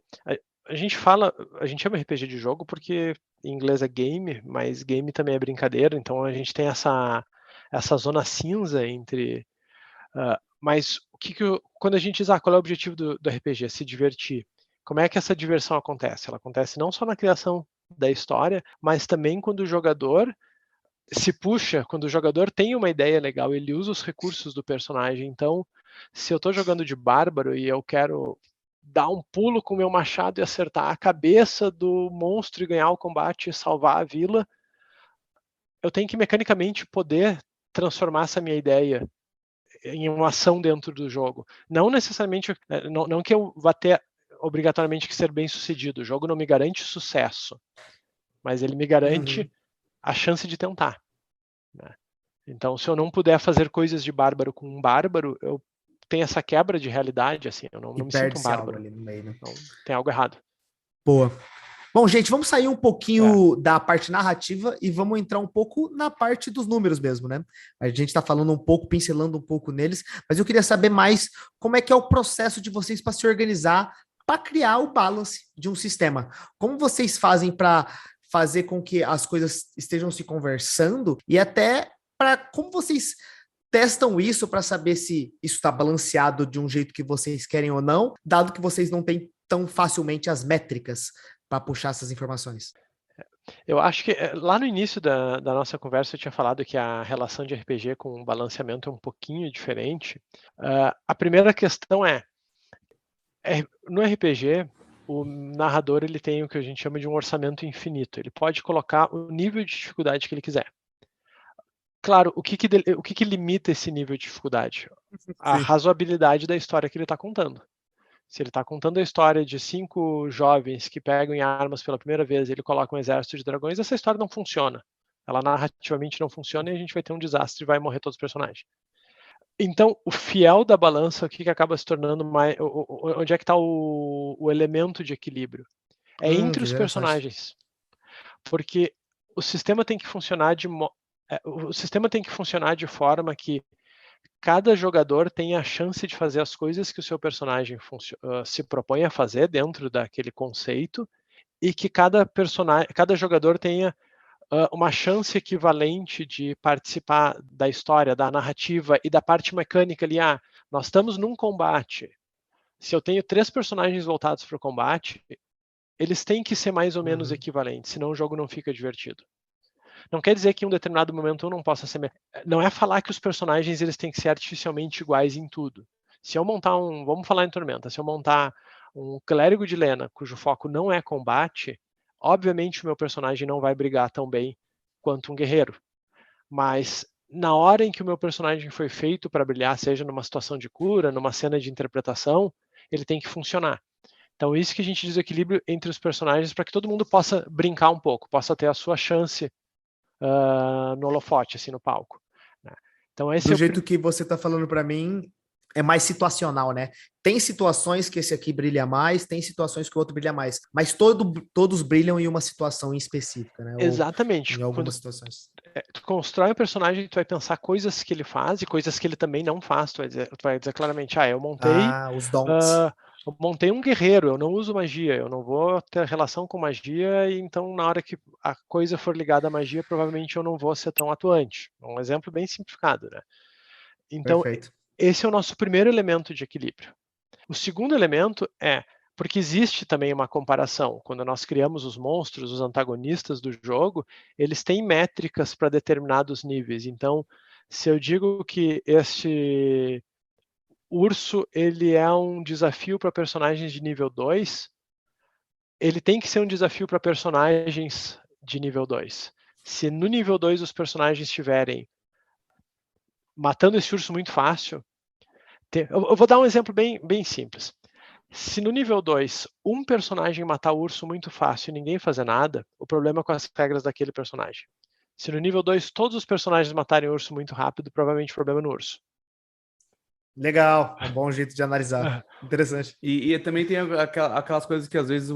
a gente chama RPG de jogo porque em inglês é game, mas game também é brincadeira, então a gente tem essa zona cinza entre... mas quando a gente diz, qual é o objetivo do RPG? Se divertir. Como é que essa diversão acontece? Ela acontece não só na criação da história, mas também quando o jogador se puxa, quando o jogador tem uma ideia legal, ele usa os recursos do personagem. Então, se eu estou jogando de bárbaro e eu quero dar um pulo com o meu machado e acertar a cabeça do monstro e ganhar o combate e salvar a vila, eu tenho que mecanicamente poder transformar essa minha ideia em uma ação dentro do jogo. Não necessariamente, não que eu vá ter obrigatoriamente que ser bem sucedido. O jogo não me garante sucesso, mas ele me garante a chance de tentar. Né? Então, se eu não puder fazer coisas de bárbaro com um bárbaro, eu tenho essa quebra de realidade, assim, eu não me sinto um bárbaro.
Ali no meio, né?
Então, tem algo errado.
Boa. Bom, gente, vamos sair um pouquinho da parte narrativa e vamos entrar um pouco na parte dos números mesmo, né? A gente está falando um pouco, pincelando um pouco neles, mas eu queria saber mais como é que é o processo de vocês para se organizar, para criar o balance de um sistema. Como vocês fazem para fazer com que as coisas estejam se conversando e até para como vocês testam isso para saber se isso está balanceado de um jeito que vocês querem ou não, dado que vocês não têm tão facilmente as métricas para puxar essas informações.
Eu acho que lá no início da nossa conversa eu tinha falado que a relação de RPG com o balanceamento é um pouquinho diferente. A primeira questão no RPG, o narrador ele tem o que a gente chama de um orçamento infinito. Ele pode colocar o nível de dificuldade que ele quiser. Claro, o que limita esse nível de dificuldade? A razoabilidade da história que ele está contando. Se ele está contando a história de 5 jovens que pegam em armas pela primeira vez e ele coloca um exército de dragões, essa história não funciona. Ela narrativamente não funciona e a gente vai ter um desastre e vai morrer todos os personagens. Então, o fiel da balança, o que acaba se tornando mais... Onde é que está o elemento de equilíbrio? É entre os personagens. Porque o sistema tem que funcionar de forma que cada jogador tem a chance de fazer as coisas que o seu personagem se propõe a fazer dentro daquele conceito e que cada jogador tenha uma chance equivalente de participar da história, da narrativa e da parte mecânica ali. Nós estamos num combate. Se eu tenho 3 personagens voltados para o combate, eles têm que ser mais ou menos equivalentes, senão o jogo não fica divertido. Não quer dizer que em um determinado momento um não possa ser... Não é falar que os personagens eles têm que ser artificialmente iguais em tudo. Se eu montar vamos falar em Tormenta, se eu montar um clérigo de Lena, cujo foco não é combate, obviamente o meu personagem não vai brigar tão bem quanto um guerreiro. Mas na hora em que o meu personagem foi feito para brilhar, seja numa situação de cura, numa cena de interpretação, ele tem que funcionar. Então, isso que a gente diz o equilíbrio entre os personagens para que todo mundo possa brincar um pouco, possa ter a sua chance no holofote, assim, no palco. Né? Então, esse
do jeito que você está falando para mim, é mais situacional, né? Tem situações que esse aqui brilha mais, tem situações que o outro brilha mais, mas todos brilham em uma situação em específica, né?
Exatamente.
Ou em algumas situações.
Tu constrói o personagem, tu vai pensar coisas que ele faz e coisas que ele também não faz. Tu vai dizer claramente, eu montei...
os dons.
Eu montei um guerreiro, eu não uso magia, eu não vou ter relação com magia, e então na hora que a coisa for ligada à magia, provavelmente eu não vou ser tão atuante. Um exemplo bem simplificado, né? Então,
Perfeito.
Esse é o nosso primeiro elemento de equilíbrio. O segundo elemento porque existe também uma comparação. Quando nós criamos os monstros, os antagonistas do jogo, eles têm métricas para determinados níveis. Então, se eu digo que este urso ele é um desafio para personagens de nível 2, ele tem que ser um desafio para personagens de nível 2. Se no nível 2 os personagens estiverem matando esse urso muito fácil, eu vou dar um exemplo bem simples. Se no nível 2 um personagem matar o urso muito fácil e ninguém fazer nada, o problema é com as regras daquele personagem. Se no nível 2 todos os personagens matarem o urso muito rápido, provavelmente o problema é no urso.
Legal, é um bom jeito de analisar. Interessante.
E também tem aquelas coisas que às vezes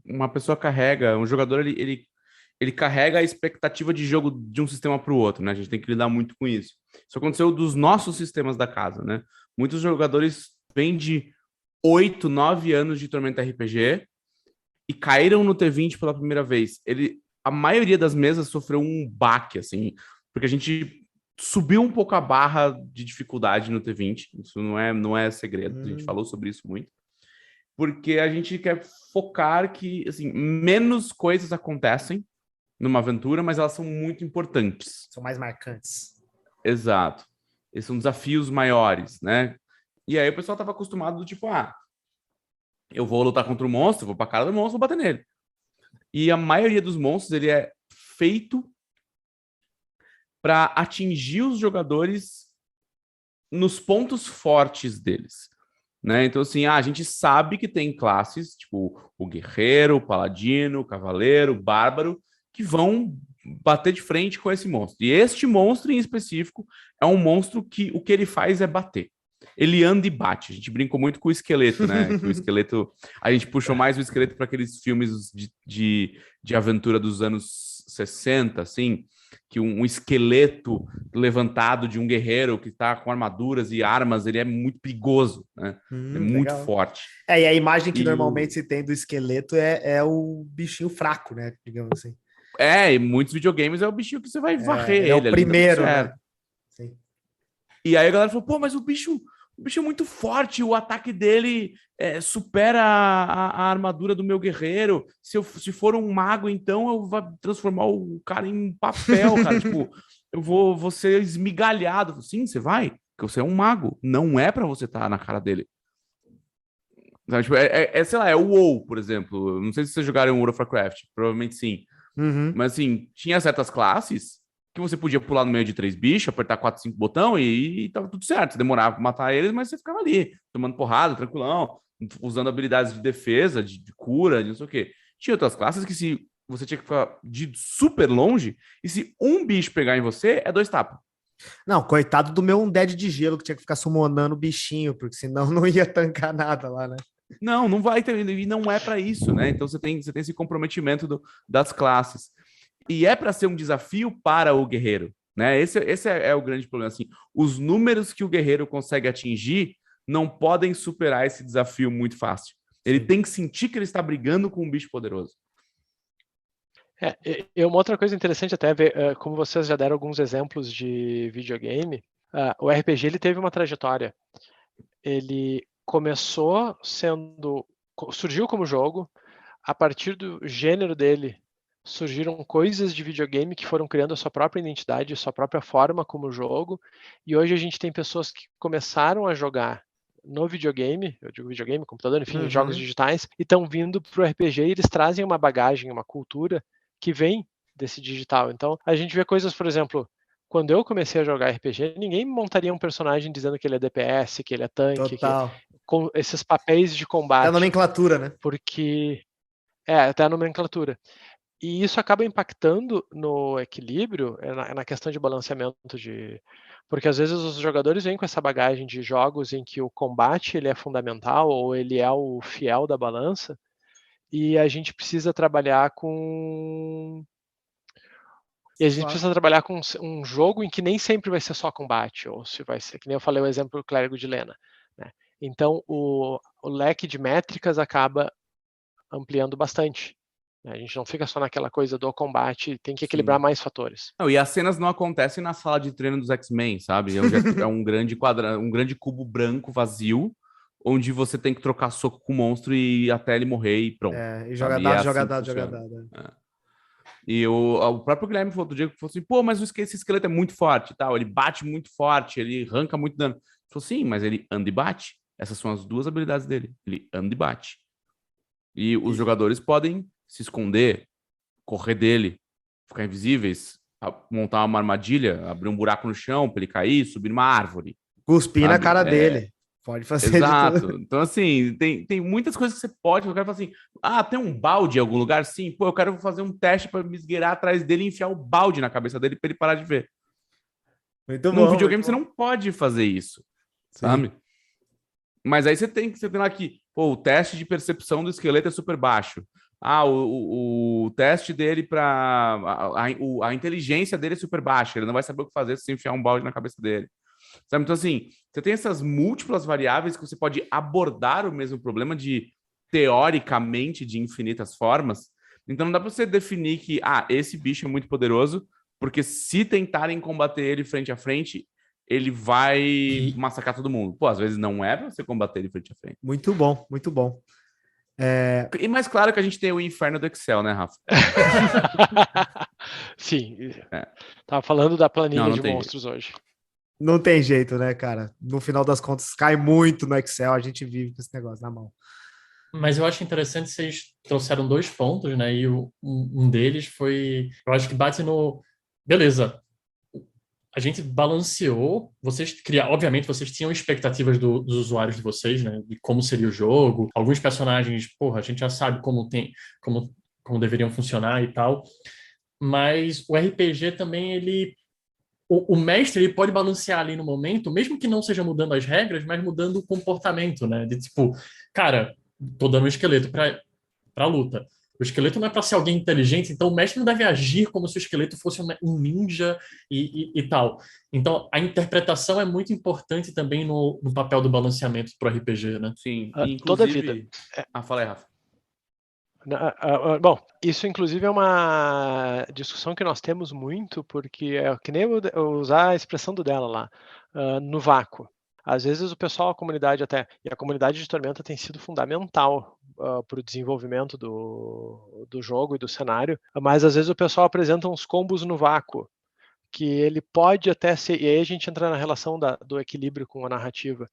uma pessoa carrega, um jogador ele carrega a expectativa de jogo de um sistema para o outro, né? A gente tem que lidar muito com isso. Isso aconteceu dos nossos sistemas da casa, né? Muitos jogadores vêm de 8, 9 anos de Tormenta RPG e caíram no T20 pela primeira vez. A maioria das mesas sofreu um baque, assim, porque a gente subiu um pouco a barra de dificuldade no T20. Isso não é segredo, a gente falou sobre isso muito. Porque a gente quer focar que, assim, menos coisas acontecem numa aventura, mas elas são muito importantes.
São mais marcantes.
Exato. Esses são desafios maiores, né? E aí o pessoal estava acostumado do tipo, eu vou lutar contra o monstro, vou pra cara do monstro, vou bater nele. E a maioria dos monstros, ele é feito para atingir os jogadores nos pontos fortes deles. Né? Então, assim, a gente sabe que tem classes, tipo o guerreiro, o paladino, o cavaleiro, o bárbaro, que vão bater de frente com esse monstro. E este monstro em específico é um monstro que o que ele faz é bater. Ele anda e bate. A gente brincou muito com o esqueleto, né? Que o esqueleto... A gente puxou mais o esqueleto para aqueles filmes de aventura dos anos 60, assim, que um esqueleto levantado de um guerreiro que está com armaduras e armas, ele é muito perigoso, né? É muito forte.
E a imagem que normalmente se tem do esqueleto é o bichinho fraco, né? Digamos assim.
E muitos videogames é o bichinho que você vai varrer ele.
É o primeiro, né?
Sim. E aí a galera falou, pô, mas o bicho é muito forte, o ataque dele supera a armadura do meu guerreiro. Se for um mago, então eu vou transformar o cara em papel, cara. Tipo, eu vou ser esmigalhado. Sim, você vai, porque você é um mago. Não é pra você estar na cara dele. Então, tipo, sei lá, é o WoW, por exemplo. Não sei se vocês jogaram World of Warcraft. Provavelmente sim. Mas assim, tinha certas classes que você podia pular no meio de 3 bichos, apertar 4, 5 botão e tava tudo certo. Você demorava pra matar eles, mas você ficava ali, tomando porrada, tranquilão, usando habilidades de defesa, de cura, de não sei o quê. Tinha outras classes que se você tinha que ficar de super longe, e se um bicho pegar em você, é 2 tapas.
Não, coitado do meu Undead de gelo, que tinha que ficar summonando o bichinho, porque senão não ia tancar nada lá, né?
Não vai ter, e não é para isso, né? Então você tem esse comprometimento das classes. E é para ser um desafio para o guerreiro, né? Esse é o grande problema. Assim, os números que o guerreiro consegue atingir não podem superar esse desafio muito fácil. Ele tem que sentir que ele está brigando com um bicho poderoso.
Uma outra coisa interessante até ver, como vocês já deram alguns exemplos de videogame, o RPG ele teve uma trajetória. Ele surgiu como jogo, a partir do gênero dele surgiram coisas de videogame que foram criando a sua própria identidade, a sua própria forma como jogo, e hoje a gente tem pessoas que começaram a jogar no videogame, eu digo videogame, computador, enfim, jogos digitais, e estão vindo para o RPG e eles trazem uma bagagem, uma cultura que vem desse digital. Então, a gente vê coisas, por exemplo, quando eu comecei a jogar RPG, ninguém montaria um personagem dizendo que ele é DPS, que ele é tanque, com esses papéis de combate.
É a nomenclatura, né?
Porque até a nomenclatura. E isso acaba impactando no equilíbrio, na questão de balanceamento porque às vezes os jogadores vêm com essa bagagem de jogos em que o combate ele é fundamental ou ele é o fiel da balança, e a gente precisa trabalhar com um jogo em que nem sempre vai ser só combate, ou se vai ser, que nem eu falei o exemplo do Clérigo de Lena, né? Então o leque de métricas acaba ampliando bastante. A gente não fica só naquela coisa do combate, tem que equilibrar mais fatores.
Não, e as cenas não acontecem na sala de treino dos X-Men, sabe? É um grande quadrado, um grande cubo branco vazio, onde você tem que trocar soco com o monstro e até ele morrer e pronto.
E jogar dado, jogar dado, jogar dado.
E o próprio Guilherme falou outro dia que falou assim, pô, mas esse esqueleto é muito forte e tal, ele bate muito forte, ele arranca muito dano. Ele falou, sim, mas ele anda e bate. Essas são as duas habilidades dele. Ele anda e bate. E os jogadores podem se esconder, correr dele, ficar invisíveis, montar uma armadilha, abrir um buraco no chão para ele cair, subir numa árvore.
Cuspir na cara dele. Pode fazer
Exato. Então, assim, tem muitas coisas que você pode. Eu quero falar assim, tem um balde em algum lugar? Sim. Pô, eu quero fazer um teste para me esgueirar atrás dele e enfiar o balde na cabeça dele para ele parar de ver.
Muito
Num
bom,
videogame você não pode fazer isso, sabe? Mas aí você tem lá aqui, pô, o teste de percepção do esqueleto é super baixo. O teste dele para a inteligência dele é super baixa. Ele não vai saber o que fazer se enfiar um balde na cabeça dele. Sabe? Então, assim, você tem essas múltiplas variáveis que você pode abordar o mesmo problema teoricamente, de infinitas formas. Então, não dá para você definir que, esse bicho é muito poderoso, porque se tentarem combater ele frente a frente, ele vai massacrar todo mundo. Pô, às vezes não é para você combater ele frente a frente.
Muito bom, muito bom.
E mais claro que a gente tem o inferno do Excel, né, Rafa?
Sim. Tava falando da planilha de monstros hoje.
Não tem jeito, né, cara? No final das contas, cai muito no Excel, a gente vive com esse negócio na mão.
Mas eu acho interessante, vocês trouxeram 2 pontos, né? E um deles foi, eu acho que bate no... Beleza, a gente balanceou, obviamente vocês tinham expectativas dos usuários de vocês, né? De como seria o jogo. Alguns personagens, a gente já sabe como deveriam funcionar e tal. Mas o RPG também, o mestre ele pode balancear ali no momento, mesmo que não seja mudando as regras, mas mudando o comportamento, né? De tipo, cara, tô dando um esqueleto pra luta. O esqueleto não é para ser alguém inteligente, então o mestre não deve agir como se o esqueleto fosse um ninja e tal. Então, a interpretação é muito importante também no papel do balanceamento pro RPG, né?
Sim,
inclusive... Toda a vida.
Fala aí, Rafa.
Bom, isso inclusive é uma discussão que nós temos muito, porque é que nem eu usar a expressão do dela lá, no vácuo. Às vezes o pessoal, a comunidade e a comunidade de Tormenta tem sido fundamental para o desenvolvimento do jogo e do cenário, mas às vezes o pessoal apresenta uns combos no vácuo, que ele pode até ser, e aí a gente entra na relação do equilíbrio com a narrativa.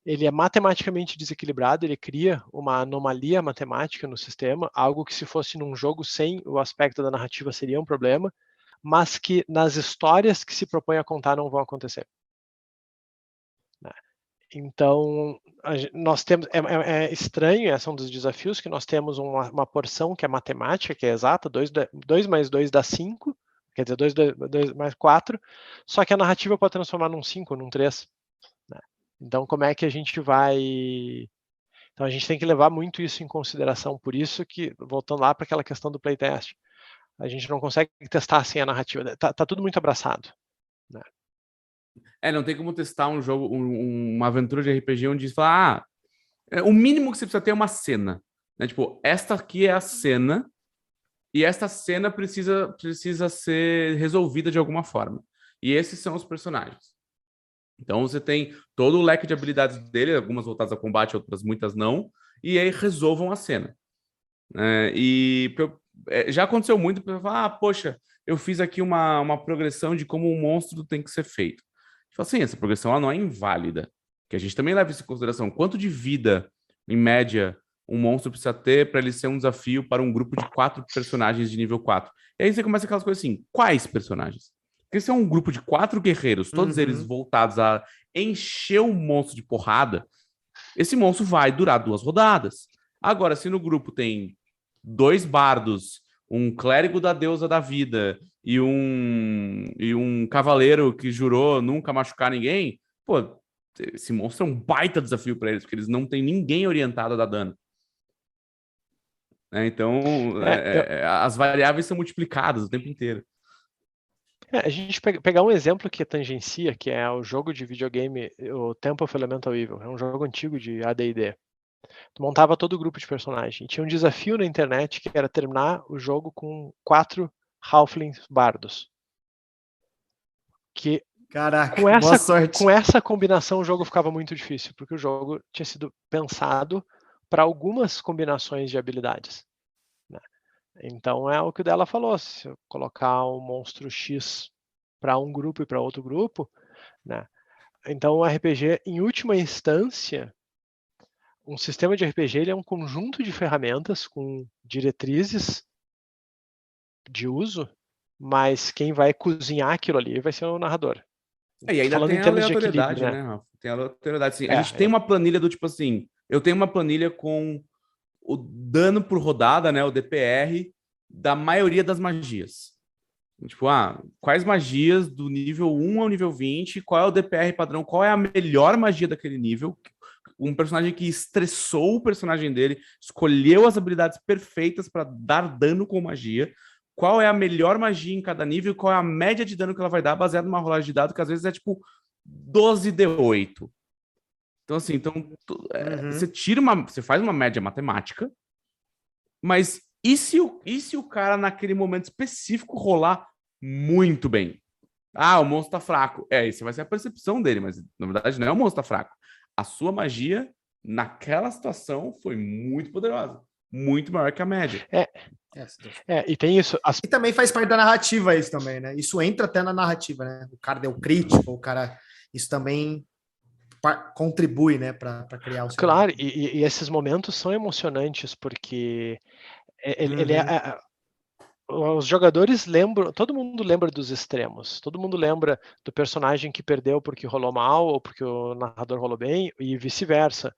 Ele é matematicamente desequilibrado, ele cria uma anomalia matemática no sistema, algo que se fosse num jogo sem o aspecto da narrativa seria um problema, mas que nas histórias que se propõe a contar não vão acontecer. Então, nós temos, é estranho, esse é um dos desafios, que nós temos uma porção que é matemática, que é exata, 2 mais 2 dá 5, quer dizer, 2 mais 4, só que a narrativa pode transformar num 5, num 3. Né? Então, como é que a gente vai... Então, a gente tem que levar muito isso em consideração, por isso que, voltando lá para aquela questão do playtest, a gente não consegue testar sem a narrativa, tá tudo muito abraçado. Né?
Não tem como testar um jogo, uma aventura de RPG onde fala, o mínimo que você precisa ter é uma cena. Né? Tipo, esta aqui é a cena e esta cena precisa ser resolvida de alguma forma. E esses são os personagens. Então você tem todo o leque de habilidades dele, algumas voltadas a combate, outras muitas não, e aí resolvam a cena. E já aconteceu muito, para falar, poxa, eu fiz aqui uma progressão de como um monstro tem que ser feito. Tipo assim, essa progressão ela não é inválida, que a gente também leva isso em consideração. Quanto de vida, em média, um monstro precisa ter para ele ser um desafio para um grupo de 4 personagens de nível 4? E aí você começa aquelas coisas assim, quais personagens? Porque se é um grupo de 4 guerreiros, todos eles voltados a encher o monstro de porrada, esse monstro vai durar 2 rodadas. Agora, se no grupo tem 2 bardos, um clérigo da deusa da vida e um cavaleiro que jurou nunca machucar ninguém, pô, esse monstro é um baita desafio para eles, porque eles não têm ninguém orientado a dar dano. Então, as variáveis são multiplicadas o tempo inteiro.
A gente pegar um exemplo que tangencia, que é o jogo de videogame, o Temple of Elemental Evil. É um jogo antigo de AD&D. Tu montava todo o grupo de personagem. Tinha um desafio na internet que era terminar o jogo com 4 Halflings bardos. Que
caraca, boa sorte.
Com essa combinação o jogo ficava muito difícil, porque o jogo tinha sido pensado para algumas combinações de habilidades. Né? Então é o que o dela falou, se eu colocar um monstro X para um grupo e para outro grupo, né? Então o RPG, em última instância, um sistema de RPG ele é um conjunto de ferramentas com diretrizes de uso, mas quem vai cozinhar aquilo ali vai ser o narrador.
E ainda tem a aleatoriedade, né, Rafa? Tem a aleatoriedade, sim. A gente tem uma planilha do tipo assim, eu tenho uma planilha com o dano por rodada, né, o DPR, da maioria das magias. Tipo, quais magias do nível 1 ao nível 20, qual é o DPR padrão, qual é a melhor magia daquele nível, um personagem que estressou o personagem dele, escolheu as habilidades perfeitas para dar dano com magia, qual é a melhor magia em cada nível, qual é a média de dano que ela vai dar, baseado numa rolagem de dado, que às vezes é tipo 12d8. Então, assim, você faz uma média matemática, mas e se o cara, naquele momento específico, rolar muito bem? O monstro tá fraco. Isso vai ser a percepção dele, mas na verdade não é o monstro tá fraco. A sua magia, naquela situação, foi muito poderosa. Muito maior que a média.
E tem isso.
E também faz parte da narrativa isso também, né? Isso entra até na narrativa, né? O cara deu crítico, o cara... Isso também contribui, né, para criar o seu...
Claro, e esses momentos são emocionantes, porque os jogadores lembram, todo mundo lembra dos extremos, todo mundo lembra do personagem que perdeu porque rolou mal ou porque o narrador rolou bem e vice-versa.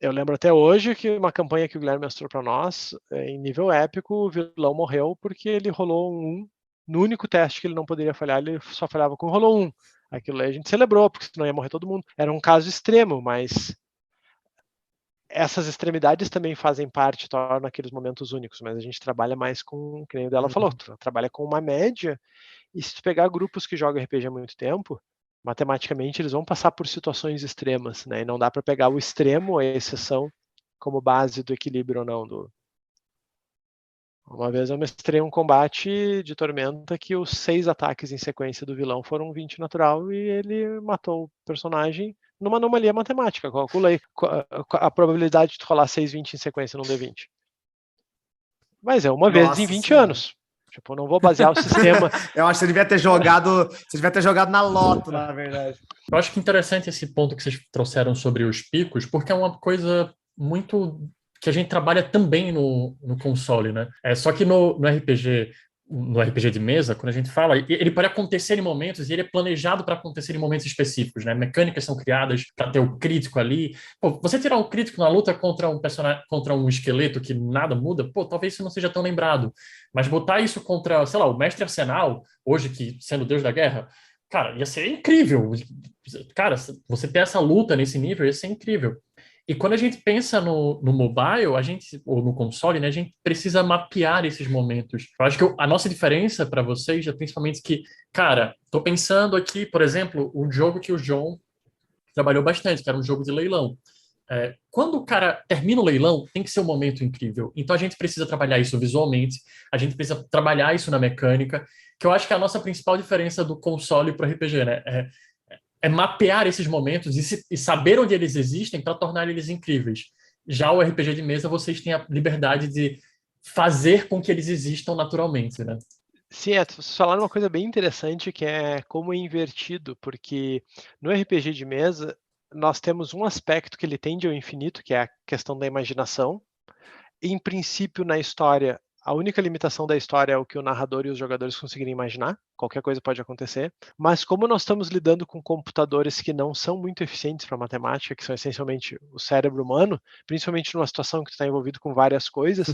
Eu lembro até hoje que uma campanha que o Guilherme mostrou para nós, em nível épico, o vilão morreu porque ele rolou um 1. No único teste que ele não poderia falhar, ele só falhava com rolou 1. Aquilo aí a gente celebrou, porque senão ia morrer todo mundo. Era um caso extremo, mas essas extremidades também fazem parte, tornam aqueles momentos únicos, mas a gente trabalha mais com, que nem o dela falou, trabalha com uma média, e se tu pegar grupos que jogam RPG há muito tempo, matematicamente eles vão passar por situações extremas, né? E não dá para pegar o extremo, a exceção, como base do equilíbrio ou não. Uma vez eu mestrei um combate de Tormenta que os 6 ataques em sequência do vilão foram 20 natural e ele matou o personagem numa anomalia matemática. Calculei a probabilidade de rolar 6/20 em sequência num D20. Mas é uma vez em 20 anos. Tipo, não vou basear o sistema.
Eu acho que você devia ter jogado na loto, na verdade.
Eu acho que interessante esse ponto que vocês trouxeram sobre os picos, porque é uma coisa muito que a gente trabalha também no console, né? Só que no RPG de mesa, quando a gente fala, ele pode acontecer em momentos e ele é planejado para acontecer em momentos específicos, né? Mecânicas são criadas para ter o crítico ali. Pô, você tirar um crítico na luta contra um personagem, contra um esqueleto que nada muda, talvez isso não seja tão lembrado. Mas botar isso contra, sei lá, o Mestre Arsenal, hoje que sendo o Deus da Guerra, cara, ia ser incrível. Cara, você ter essa luta nesse nível ia ser incrível. E quando a gente pensa no mobile, ou no console, né, a gente precisa mapear esses momentos. Eu acho que a nossa diferença para vocês é principalmente que, cara, tô pensando aqui, por exemplo, um jogo que o João trabalhou bastante, que era um jogo de leilão. Quando o cara termina o leilão, tem que ser um momento incrível. Então a gente precisa trabalhar isso visualmente, a gente precisa trabalhar isso na mecânica, que eu acho que é a nossa principal diferença do console para o RPG, né? É mapear esses momentos e saber onde eles existem para tornar eles incríveis. Já o RPG de mesa, vocês têm a liberdade de fazer com que eles existam naturalmente, né?
Sim, vocês falaram uma coisa bem interessante que é como é invertido, porque no RPG de mesa nós temos um aspecto que ele tende ao infinito, que é a questão da imaginação. Em princípio, na história, a única limitação da história é o que o narrador e os jogadores conseguirem imaginar, qualquer coisa pode acontecer, mas como nós estamos lidando com computadores que não são muito eficientes para matemática, que são essencialmente o cérebro humano, principalmente numa situação que tu está envolvido com várias coisas,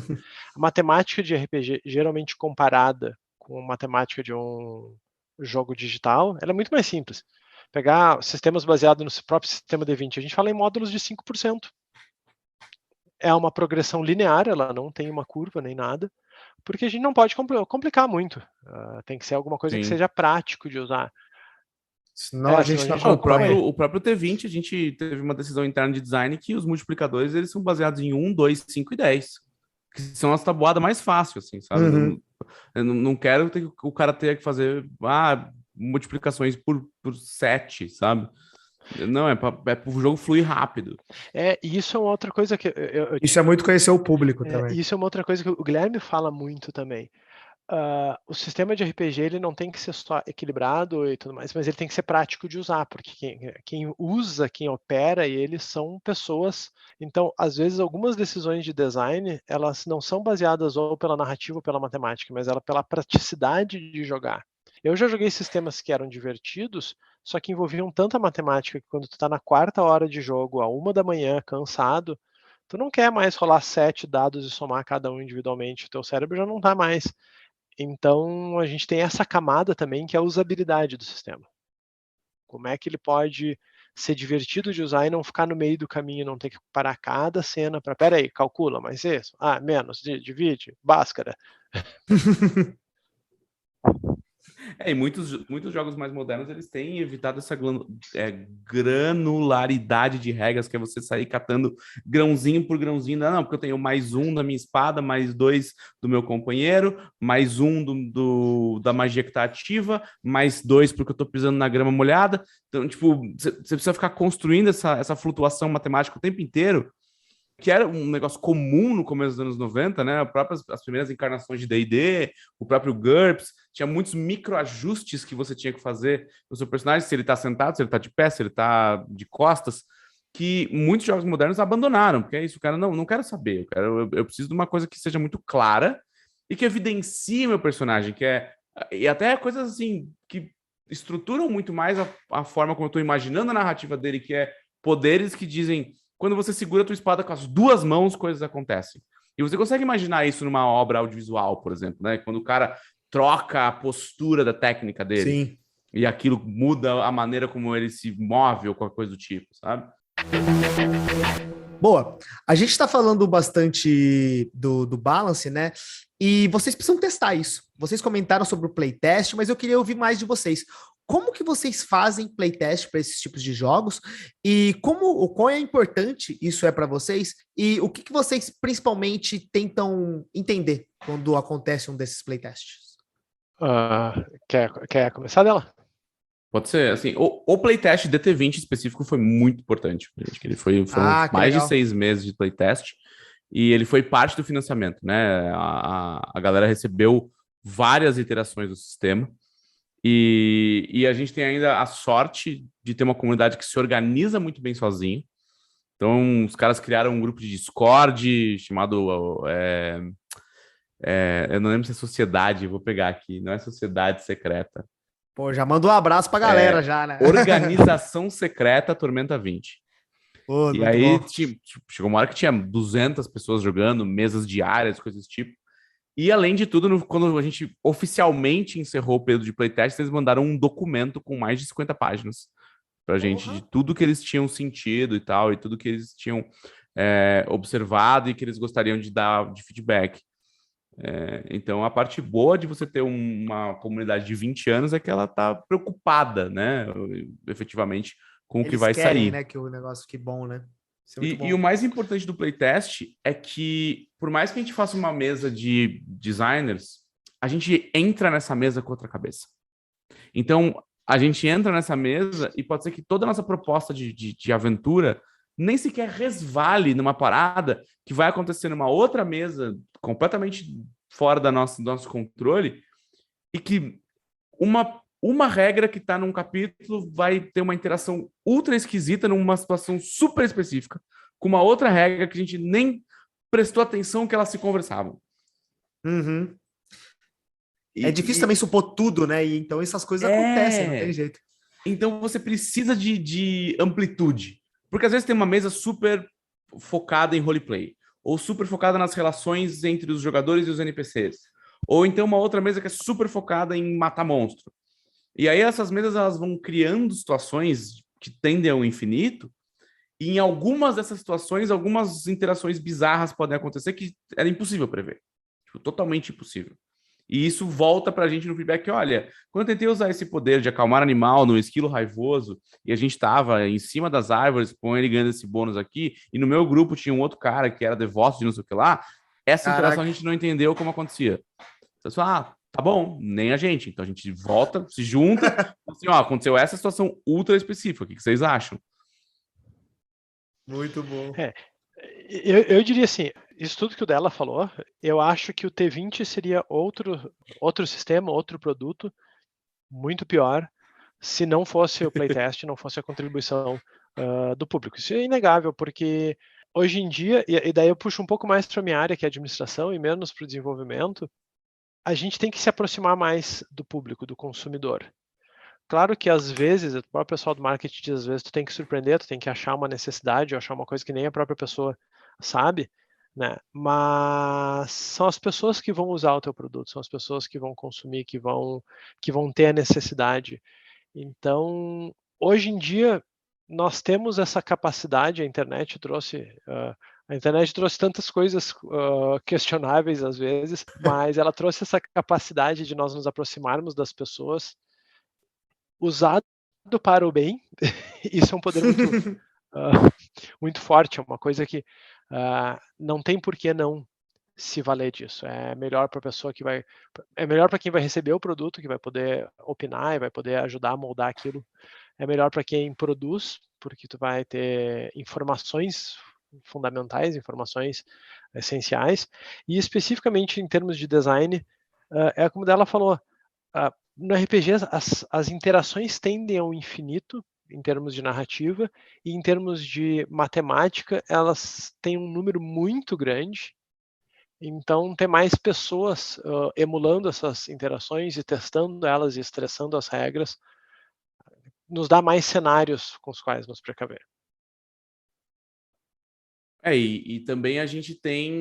a matemática de RPG, geralmente comparada com a matemática de um jogo digital, ela é muito mais simples. Pegar sistemas baseados no próprio sistema D20, a gente fala em módulos de 5%. É uma progressão linear, ela não tem uma curva nem nada, porque a gente não pode complicar muito. Tem que ser alguma coisa que seja prático de usar.
Senão a gente não acompanha.
O próprio T20, a gente teve uma decisão interna de design que os multiplicadores eles são baseados em 1, 2, 5 e 10. Que são as tabuadas mais fáceis, assim, sabe? Eu não quero que o cara tenha que fazer multiplicações por 7, sabe? Não, é para o jogo fluir rápido.
Isso é uma outra coisa que...
Isso é muito conhecer o público também.
Isso é uma outra coisa que o Guilherme fala muito também. O sistema de RPG ele não tem que ser só equilibrado e tudo mais, mas ele tem que ser prático de usar, porque quem usa, quem opera, eles são pessoas. Então, às vezes, algumas decisões de design, elas não são baseadas ou pela narrativa ou pela matemática, mas ela pela praticidade de jogar. Eu já joguei sistemas que eram divertidos, só que envolviam tanta matemática que quando tu tá na 4ª hora de jogo, à 1 da manhã, cansado, tu não quer mais rolar 7 dados e somar cada um individualmente, o teu cérebro já não tá mais. Então, a gente tem essa camada também, que é a usabilidade do sistema. Como é que ele pode ser divertido de usar e não ficar no meio do caminho, não ter que parar cada cena para, peraí, calcula, mais isso, menos, divide, báscara.
E muitos jogos mais modernos, eles têm evitado essa granularidade de regras, que é você sair catando grãozinho por grãozinho. Não, porque eu tenho mais 1 da minha espada, mais 2 do meu companheiro, mais 1 da magia que tá ativa, mais 2 porque eu tô pisando na grama molhada. Então, tipo, você precisa ficar construindo essa flutuação matemática o tempo inteiro, que era um negócio comum no começo dos anos 90, né? As primeiras encarnações de D&D, o próprio GURPS, tinha muitos microajustes que você tinha que fazer no seu personagem, se ele tá sentado, se ele tá de pé, se ele tá de costas, que muitos jogos modernos abandonaram, porque é isso, o cara, não quero saber, eu preciso de uma coisa que seja muito clara e que evidencie meu personagem, e até coisas assim, que estruturam muito mais a forma como eu tô imaginando a narrativa dele, que é poderes que dizem... Quando você segura a tua espada com as 2 mãos, coisas acontecem. E você consegue imaginar isso numa obra audiovisual, por exemplo, né? Quando o cara troca a postura da técnica dele.
Sim.
E aquilo muda a maneira como ele se move ou qualquer coisa do tipo, sabe?
Boa. A gente está falando bastante do balance, né? E vocês precisam testar isso. Vocês comentaram sobre o playtest, mas eu queria ouvir mais de vocês. Como que vocês fazem playtest para esses tipos de jogos e o quão é importante isso é para vocês e o que vocês principalmente tentam entender quando acontece um desses playtests?
Quer começar dela?
Pode ser, assim, o playtest DT20 específico foi muito importante, gente, que ele foram mais de 6 meses de playtest e ele foi parte do financiamento, né? A galera recebeu várias iterações do sistema. E a gente tem ainda a sorte de ter uma comunidade que se organiza muito bem sozinho. Então, os caras criaram um grupo de Discord chamado... eu não lembro se é Sociedade, vou pegar aqui. Não é Sociedade Secreta.
Pô, já manda um abraço pra galera já, né?
Organização Secreta Tormenta 20.
Pô,
e aí, chegou uma hora que tinha 200 pessoas jogando, mesas diárias, coisas desse tipo. E, além de tudo, quando a gente oficialmente encerrou o período de playtest, eles mandaram um documento com mais de 50 páginas pra gente, de tudo que eles tinham sentido e tal, e tudo que eles tinham observado e que eles gostariam de dar de feedback. Então, a parte boa de você ter uma comunidade de 20 anos é que ela tá preocupada, né, efetivamente, com o que vai sair.
Né, que o negócio fique bom, né?
E o mais importante do playtest é que, por mais que a gente faça uma mesa de designers, a gente entra nessa mesa com outra cabeça. Então, a gente entra nessa mesa e pode ser que toda a nossa proposta de aventura nem sequer resvale numa parada que vai acontecer numa outra mesa completamente fora do nosso controle e que uma regra que está num capítulo vai ter uma interação ultra esquisita numa situação super específica com uma outra regra que a gente nem prestou atenção que elas se conversavam.
Uhum. É difícil também supor tudo, né? E então essas coisas acontecem, não tem jeito.
Então você precisa de amplitude. Porque às vezes tem uma mesa super focada em roleplay, ou super focada nas relações entre os jogadores e os NPCs. Ou então uma outra mesa que é super focada em matar monstro. E aí essas mesas elas vão criando situações que tendem ao infinito, e em algumas dessas situações, algumas interações bizarras podem acontecer que era impossível prever. Tipo, totalmente impossível. E isso volta pra gente no feedback, olha, quando eu tentei usar esse poder de acalmar animal no esquilo raivoso, e a gente tava em cima das árvores com ele ganhando esse bônus aqui, e no meu grupo tinha um outro cara que era devoto de não sei o que lá, essa interação a gente não entendeu como acontecia. Você fala, tá bom, nem a gente. Então a gente volta, se junta, assim, ó, aconteceu essa situação ultra específica, o que vocês acham?
Muito bom.
Eu diria assim, isso tudo que o Della falou, eu acho que o T20 seria outro sistema, outro produto, muito pior, se não fosse o playtest, não fosse a contribuição do público. Isso é inegável, porque hoje em dia, e daí eu puxo um pouco mais para a minha área, que é administração, e menos para o desenvolvimento, a gente tem que se aproximar mais do público, do consumidor. Claro que às vezes, o próprio pessoal do marketing diz, às vezes tu tem que surpreender, tu tem que achar uma necessidade, ou achar uma coisa que nem a própria pessoa sabe, né? Mas são as pessoas que vão usar o teu produto, são as pessoas que vão consumir, que vão ter a necessidade. Então, hoje em dia, nós temos essa capacidade, a internet trouxe tantas coisas questionáveis às vezes, mas ela trouxe essa capacidade de nós nos aproximarmos das pessoas, usado para o bem. Isso é um poder muito forte, é uma coisa que não tem por que não se valer disso. É melhor para a pessoa é melhor para quem vai receber o produto, que vai poder opinar e vai poder ajudar a moldar aquilo. É melhor para quem produz, porque tu vai ter informações fundamentais, informações essenciais, e especificamente em termos de design, é como ela falou, no RPG as interações tendem ao infinito em termos de narrativa, e em termos de matemática elas têm um número muito grande. Então, ter mais pessoas emulando essas interações e testando elas e estressando as regras nos dá mais cenários com os quais nos precaver.
E também a gente tem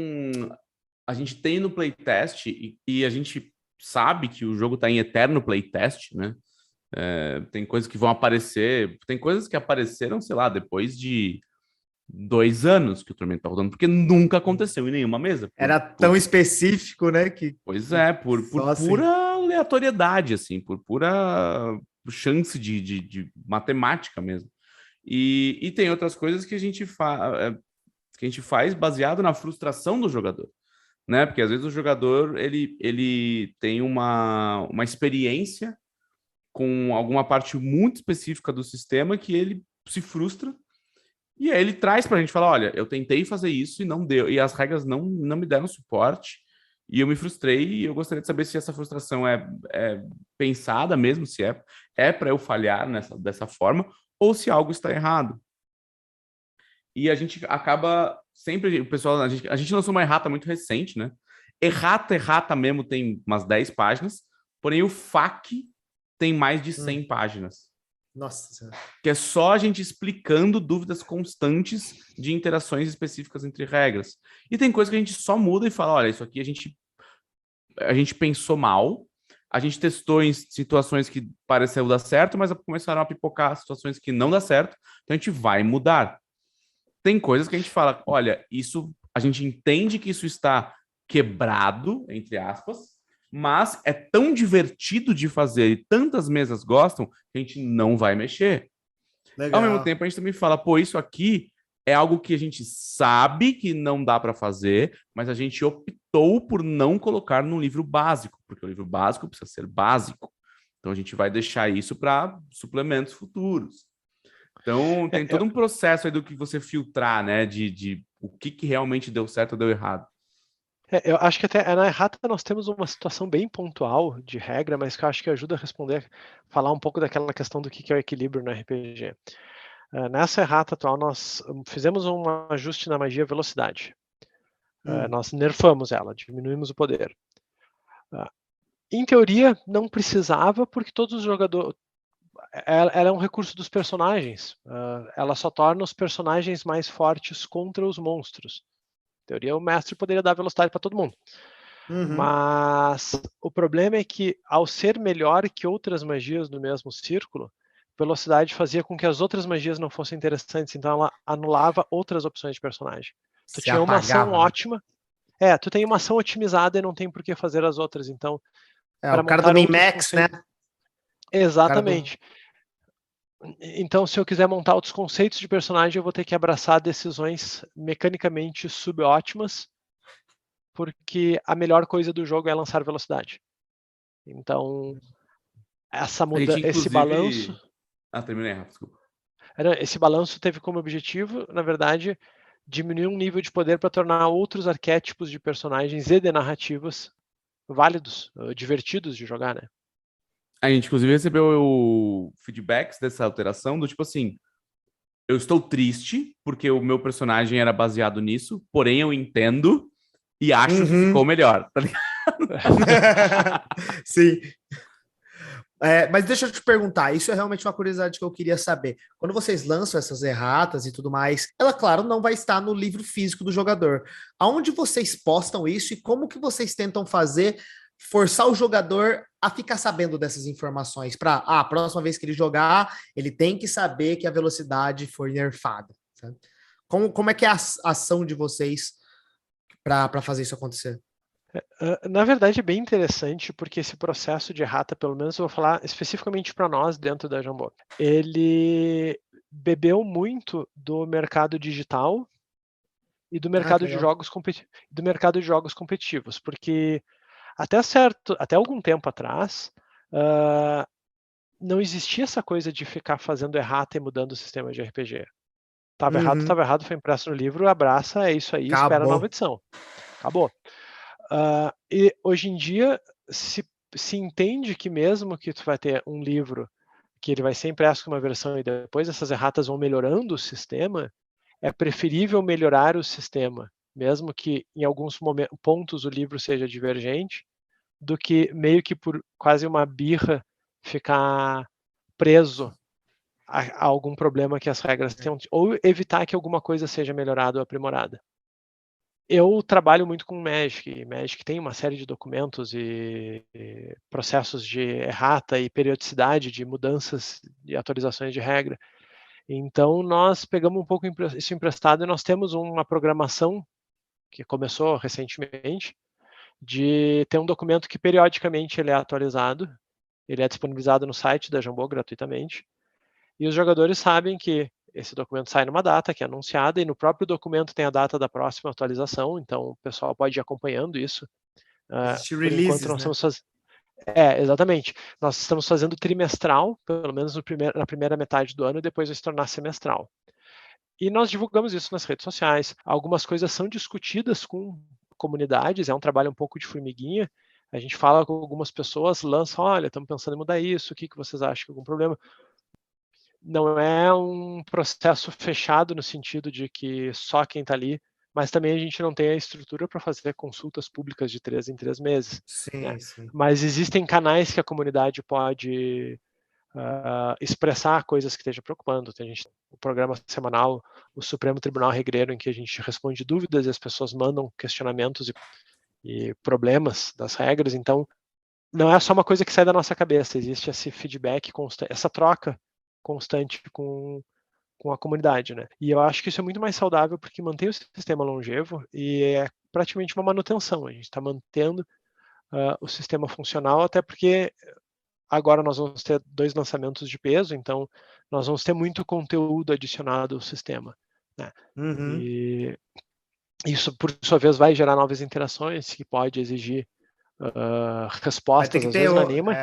no playtest e a gente sabe que o jogo está em eterno playtest, né? Tem coisas que vão aparecer, tem coisas que apareceram, sei lá, depois de 2 anos que o Tormento tá rodando, porque nunca aconteceu em nenhuma mesa.
Era tão específico, né?
Pois é, por pura aleatoriedade, assim, por pura chance de matemática mesmo. E tem outras coisas que a gente faz baseado na frustração do jogador, né? Porque às vezes o jogador ele tem uma experiência com alguma parte muito específica do sistema que ele se frustra. E aí ele traz para a gente falar, olha, eu tentei fazer isso e não deu, e as regras não me deram suporte, e eu me frustrei, e eu gostaria de saber se essa frustração é pensada mesmo, se é para eu falhar dessa forma, ou se algo está errado. E a gente acaba sempre, o pessoal, a gente lançou uma errata muito recente, né? Errata mesmo tem umas 10 páginas, porém o FAQ tem mais de 100 páginas.
Nossa.
Que é só a gente explicando dúvidas constantes de interações específicas entre regras. E tem coisa que a gente só muda e fala, olha, isso aqui a gente pensou mal, a gente testou em situações que pareceu dar certo, mas começaram a pipocar situações que não dá certo, então a gente vai mudar. Tem coisas que a gente fala, olha, isso a gente entende que isso está quebrado, entre aspas, mas é tão divertido de fazer e tantas mesas gostam que a gente não vai mexer. Legal. Ao mesmo tempo, a gente também fala, pô, isso aqui é algo que a gente sabe que não dá para fazer, mas a gente optou por não colocar no livro básico, porque o livro básico precisa ser básico. Então, a gente vai deixar isso para suplementos futuros. Então, tem todo um processo aí do que você filtrar, né? De o que realmente deu certo ou deu errado.
Eu acho que até na errata nós temos uma situação bem pontual de regra, mas que eu acho que ajuda a responder, falar um pouco daquela questão do que é o equilíbrio no RPG. Nessa errata atual, nós fizemos um ajuste na magia velocidade. Nós nerfamos ela, diminuímos o poder. Em teoria, não precisava, porque todos os jogadores... Ela é um recurso dos personagens. Ela só torna os personagens mais fortes contra os monstros. Em teoria, o mestre poderia dar velocidade para todo mundo. Mas o problema é que, ao ser melhor que outras magias do mesmo círculo, velocidade fazia com que as outras magias não fossem interessantes, então ela anulava outras opções de personagem. Tu tinha uma ação ótima. Tu tem uma ação otimizada e não tem por que fazer as outras, então...
o cara do min-max, né?
Exatamente. Então, se eu quiser montar outros conceitos de personagem, eu vou ter que abraçar decisões mecanicamente subótimas, porque a melhor coisa do jogo é lançar velocidade. Então, esse balanço...
terminei, desculpa.
Esse balanço teve como objetivo, na verdade, diminuir um nível de poder para tornar outros arquétipos de personagens e de narrativas válidos, divertidos de jogar, né?
A gente, inclusive, recebeu feedbacks dessa alteração, do tipo assim, eu estou triste, porque o meu personagem era baseado nisso, porém eu entendo e acho que ficou melhor, tá ligado?
Sim. Mas deixa eu te perguntar, isso é realmente uma curiosidade que eu queria saber. Quando vocês lançam essas erratas e tudo mais, ela, claro, não vai estar no livro físico do jogador. Aonde vocês postam isso e como que vocês tentam forçar o jogador a ficar sabendo dessas informações? Para a próxima vez que ele jogar, ele tem que saber que a velocidade foi nerfada. Sabe? Como é que é a ação de vocês para fazer isso acontecer?
Na verdade, é bem interessante, porque esse processo de errata, pelo menos eu vou falar especificamente para nós dentro da Jambô, ele bebeu muito do mercado digital e do mercado de jogos competitivos, porque até algum tempo atrás não existia essa coisa de ficar fazendo errata e mudando o sistema de RPG. Tava errado, foi impresso no livro, abraça, é isso aí,
Acabou.
espera a nova edição. Acabou. E hoje em dia se entende que mesmo que tu vai ter um livro que ele vai ser impresso com uma versão e depois essas erratas vão melhorando o sistema, é preferível melhorar o sistema, mesmo que em alguns pontos o livro seja divergente, do que meio que por quase uma birra ficar preso a algum problema que as regras tenham, ou evitar que alguma coisa seja melhorada ou aprimorada. Eu trabalho muito com Magic. Magic tem uma série de documentos e processos de errata e periodicidade de mudanças e atualizações de regra. Então, nós pegamos um pouco isso emprestado e nós temos uma programação que começou recentemente de ter um documento que periodicamente ele é atualizado, ele é disponibilizado no site da Jambô gratuitamente, e os jogadores sabem que esse documento sai numa data que é anunciada, e no próprio documento tem a data da próxima atualização, então o pessoal pode ir acompanhando isso.
Existe releases,
nós
né?
estamos exatamente. Nós estamos fazendo trimestral, pelo menos na primeira metade do ano, e depois vai se tornar semestral. E nós divulgamos isso nas redes sociais. Algumas coisas são discutidas com comunidades, é um trabalho um pouco de formiguinha. A gente fala com algumas pessoas, lança, olha, estamos pensando em mudar isso, o que vocês acham que é algum problema? Não é um processo fechado no sentido de que só quem está ali, mas também a gente não tem a estrutura para fazer consultas públicas de 3 em 3 meses.
Sim,
né?
sim.
Mas existem canais que a comunidade pode expressar coisas que esteja preocupando. Tem o programa semanal, o Supremo Tribunal Regreiro, em que a gente responde dúvidas e as pessoas mandam questionamentos e problemas das regras. Então, não é só uma coisa que sai da nossa cabeça, existe esse feedback constante, essa troca constante com a comunidade, né? E eu acho que isso é muito mais saudável porque mantém o sistema longevo e é praticamente uma manutenção. A gente está mantendo o sistema funcional, até porque agora nós vamos ter 2 lançamentos de peso, então nós vamos ter muito conteúdo adicionado ao sistema, né? E isso, por sua vez, vai gerar novas interações que pode exigir respostas, às vezes, na Anima.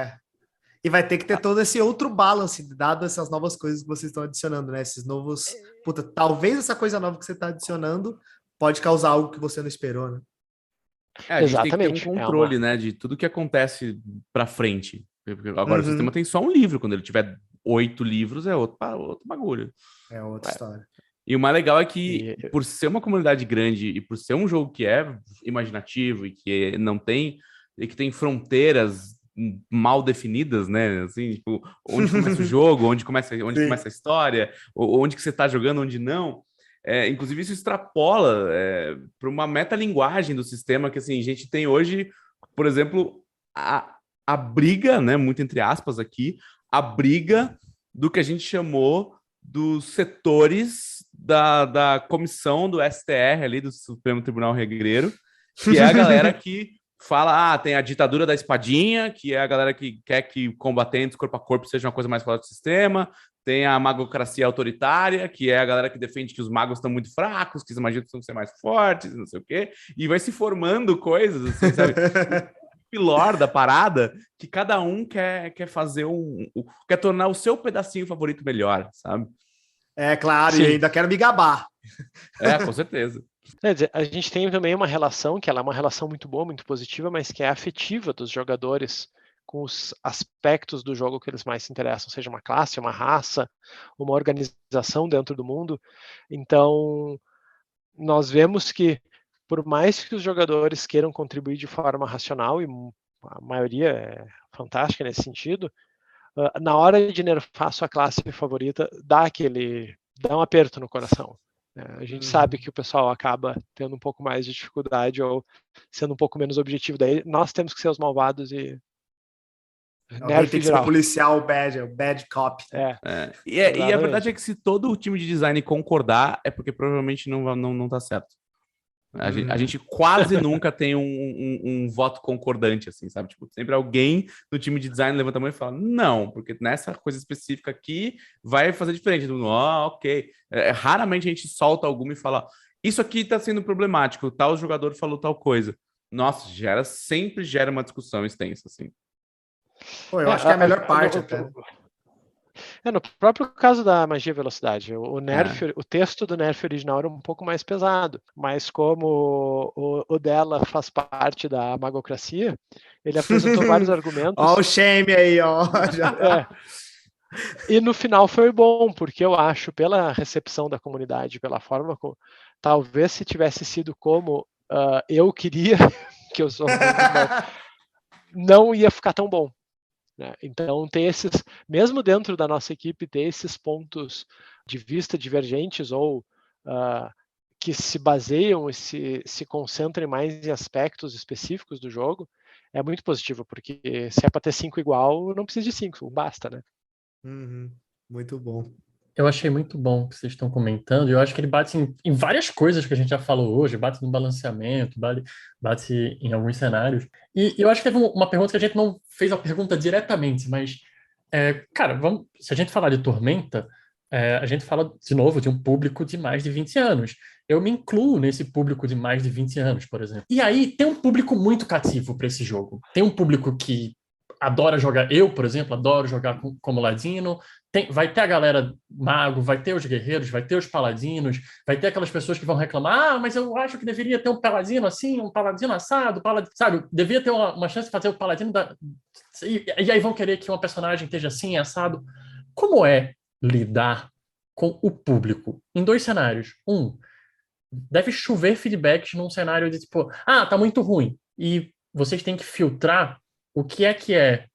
E vai ter que ter todo esse outro balance, dado essas novas coisas que vocês estão adicionando, né? Esses novos... Puta, talvez essa coisa nova que você está adicionando pode causar algo que você não esperou, né?
A gente tem que ter um controle, né, de tudo que acontece pra frente. Agora, o sistema tem só um livro. Quando ele tiver 8 livros, é outro bagulho.
É outra história.
E o mais legal é que, por ser uma comunidade grande e por ser um jogo que é imaginativo e que não tem... E que tem fronteiras mal definidas, né? Assim, tipo, onde começa o jogo, onde começa a história, onde que você tá jogando, onde não. Inclusive, isso extrapola para uma metalinguagem do sistema que, assim, a gente tem hoje, por exemplo, a briga, né? Muito entre aspas aqui, a briga do que a gente chamou dos setores da comissão do STR ali, do Supremo Tribunal Regreiro, que é a galera que fala, tem a ditadura da espadinha, que é a galera que quer que combatentes corpo a corpo seja uma coisa mais forte do sistema. Tem a magocracia autoritária, que é a galera que defende que os magos estão muito fracos, que os magias precisam ser mais fortes, não sei o quê. E vai se formando coisas, assim, sabe? O pilor da parada, que cada um quer fazer quer tornar o seu pedacinho favorito melhor, sabe?
É, claro,
Sim.
E ainda quero me gabar.
Com certeza.
Quer dizer, a gente tem também uma relação, que ela é uma relação muito boa, muito positiva, mas que é afetiva dos jogadores com os aspectos do jogo que eles mais se interessam, seja uma classe, uma raça, uma organização dentro do mundo. Então, nós vemos que, por mais que os jogadores queiram contribuir de forma racional, e a maioria é fantástica nesse sentido, na hora de nerfar sua classe favorita, dá um aperto no coração. A gente sabe que o pessoal acaba tendo um pouco mais de dificuldade ou sendo um pouco menos objetivo. Daí nós temos que ser os malvados e
Alguém tem que ser o policial, o bad cop.
E a verdade é que se todo o time de design concordar, é porque provavelmente não tá certo. A gente quase nunca tem um voto concordante, assim, sabe? Tipo, sempre alguém no time de design levanta a mão e fala, não, porque nessa coisa específica aqui vai fazer diferente. Ok. Raramente a gente solta alguma e fala, isso aqui tá sendo problemático, tal jogador falou tal coisa. Nossa, sempre gera uma discussão extensa, assim.
Pô, eu acho que é a melhor parte até.
No próprio caso da magia velocidade, o texto do nerf original era um pouco mais pesado, mas como o dela faz parte da magocracia, ele apresentou vários argumentos.
Ó o shame aí, ó.
E no final foi bom, porque eu acho, pela recepção da comunidade, pela forma como... Talvez se tivesse sido como eu queria, que eu sou não ia ficar tão bom. Então, ter mesmo dentro da nossa equipe, ter esses pontos de vista divergentes ou que se baseiam e se concentrem mais em aspectos específicos do jogo, é muito positivo, porque se é para ter 5 igual, não precisa de 5, basta, né?
Muito bom.
Eu achei muito bom o que vocês estão comentando, e eu acho que ele bate em várias coisas que a gente já falou hoje, bate no balanceamento, bate em alguns cenários. E eu acho que teve uma pergunta que a gente não fez a pergunta diretamente, mas, cara, se a gente falar de Tormenta, a gente fala, de novo, de um público de mais de 20 anos. Eu me incluo nesse público de mais de 20 anos, por exemplo. E aí tem um público muito cativo para esse jogo. Tem um público que adora jogar, eu, por exemplo, adoro jogar como ladino. Vai ter a galera mago, vai ter os guerreiros, vai ter os paladinos, vai ter aquelas pessoas que vão reclamar, mas eu acho que deveria ter um paladino assim, um paladino assado, sabe? Devia ter uma chance de fazer o paladino e aí vão querer que uma personagem esteja assim, assado. Como é lidar com o público em 2 cenários? Deve chover feedbacks num cenário de tipo, tá muito ruim, e vocês têm que filtrar o que é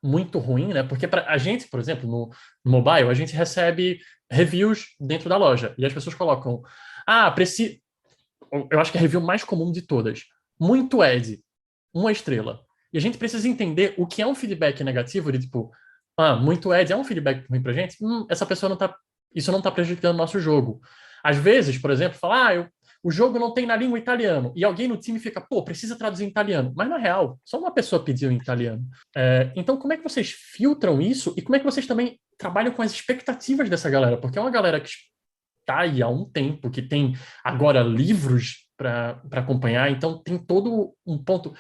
muito ruim, né? Porque a gente, por exemplo, no mobile, a gente recebe reviews dentro da loja e as pessoas colocam, eu acho que é a review mais comum de todas, muito Ed, 1 estrela. E a gente precisa entender o que é um feedback negativo de tipo, muito Ed é um feedback ruim pra gente, isso não tá prejudicando o nosso jogo. Às vezes, por exemplo, o jogo não tem na língua italiano, e alguém no time fica, precisa traduzir em italiano. Mas, na real, só uma pessoa pediu em italiano. Então, como é que vocês filtram isso? E como é que vocês também trabalham com as expectativas dessa galera? Porque é uma galera que está aí há um tempo, que tem agora livros para acompanhar, então tem todo um ponto.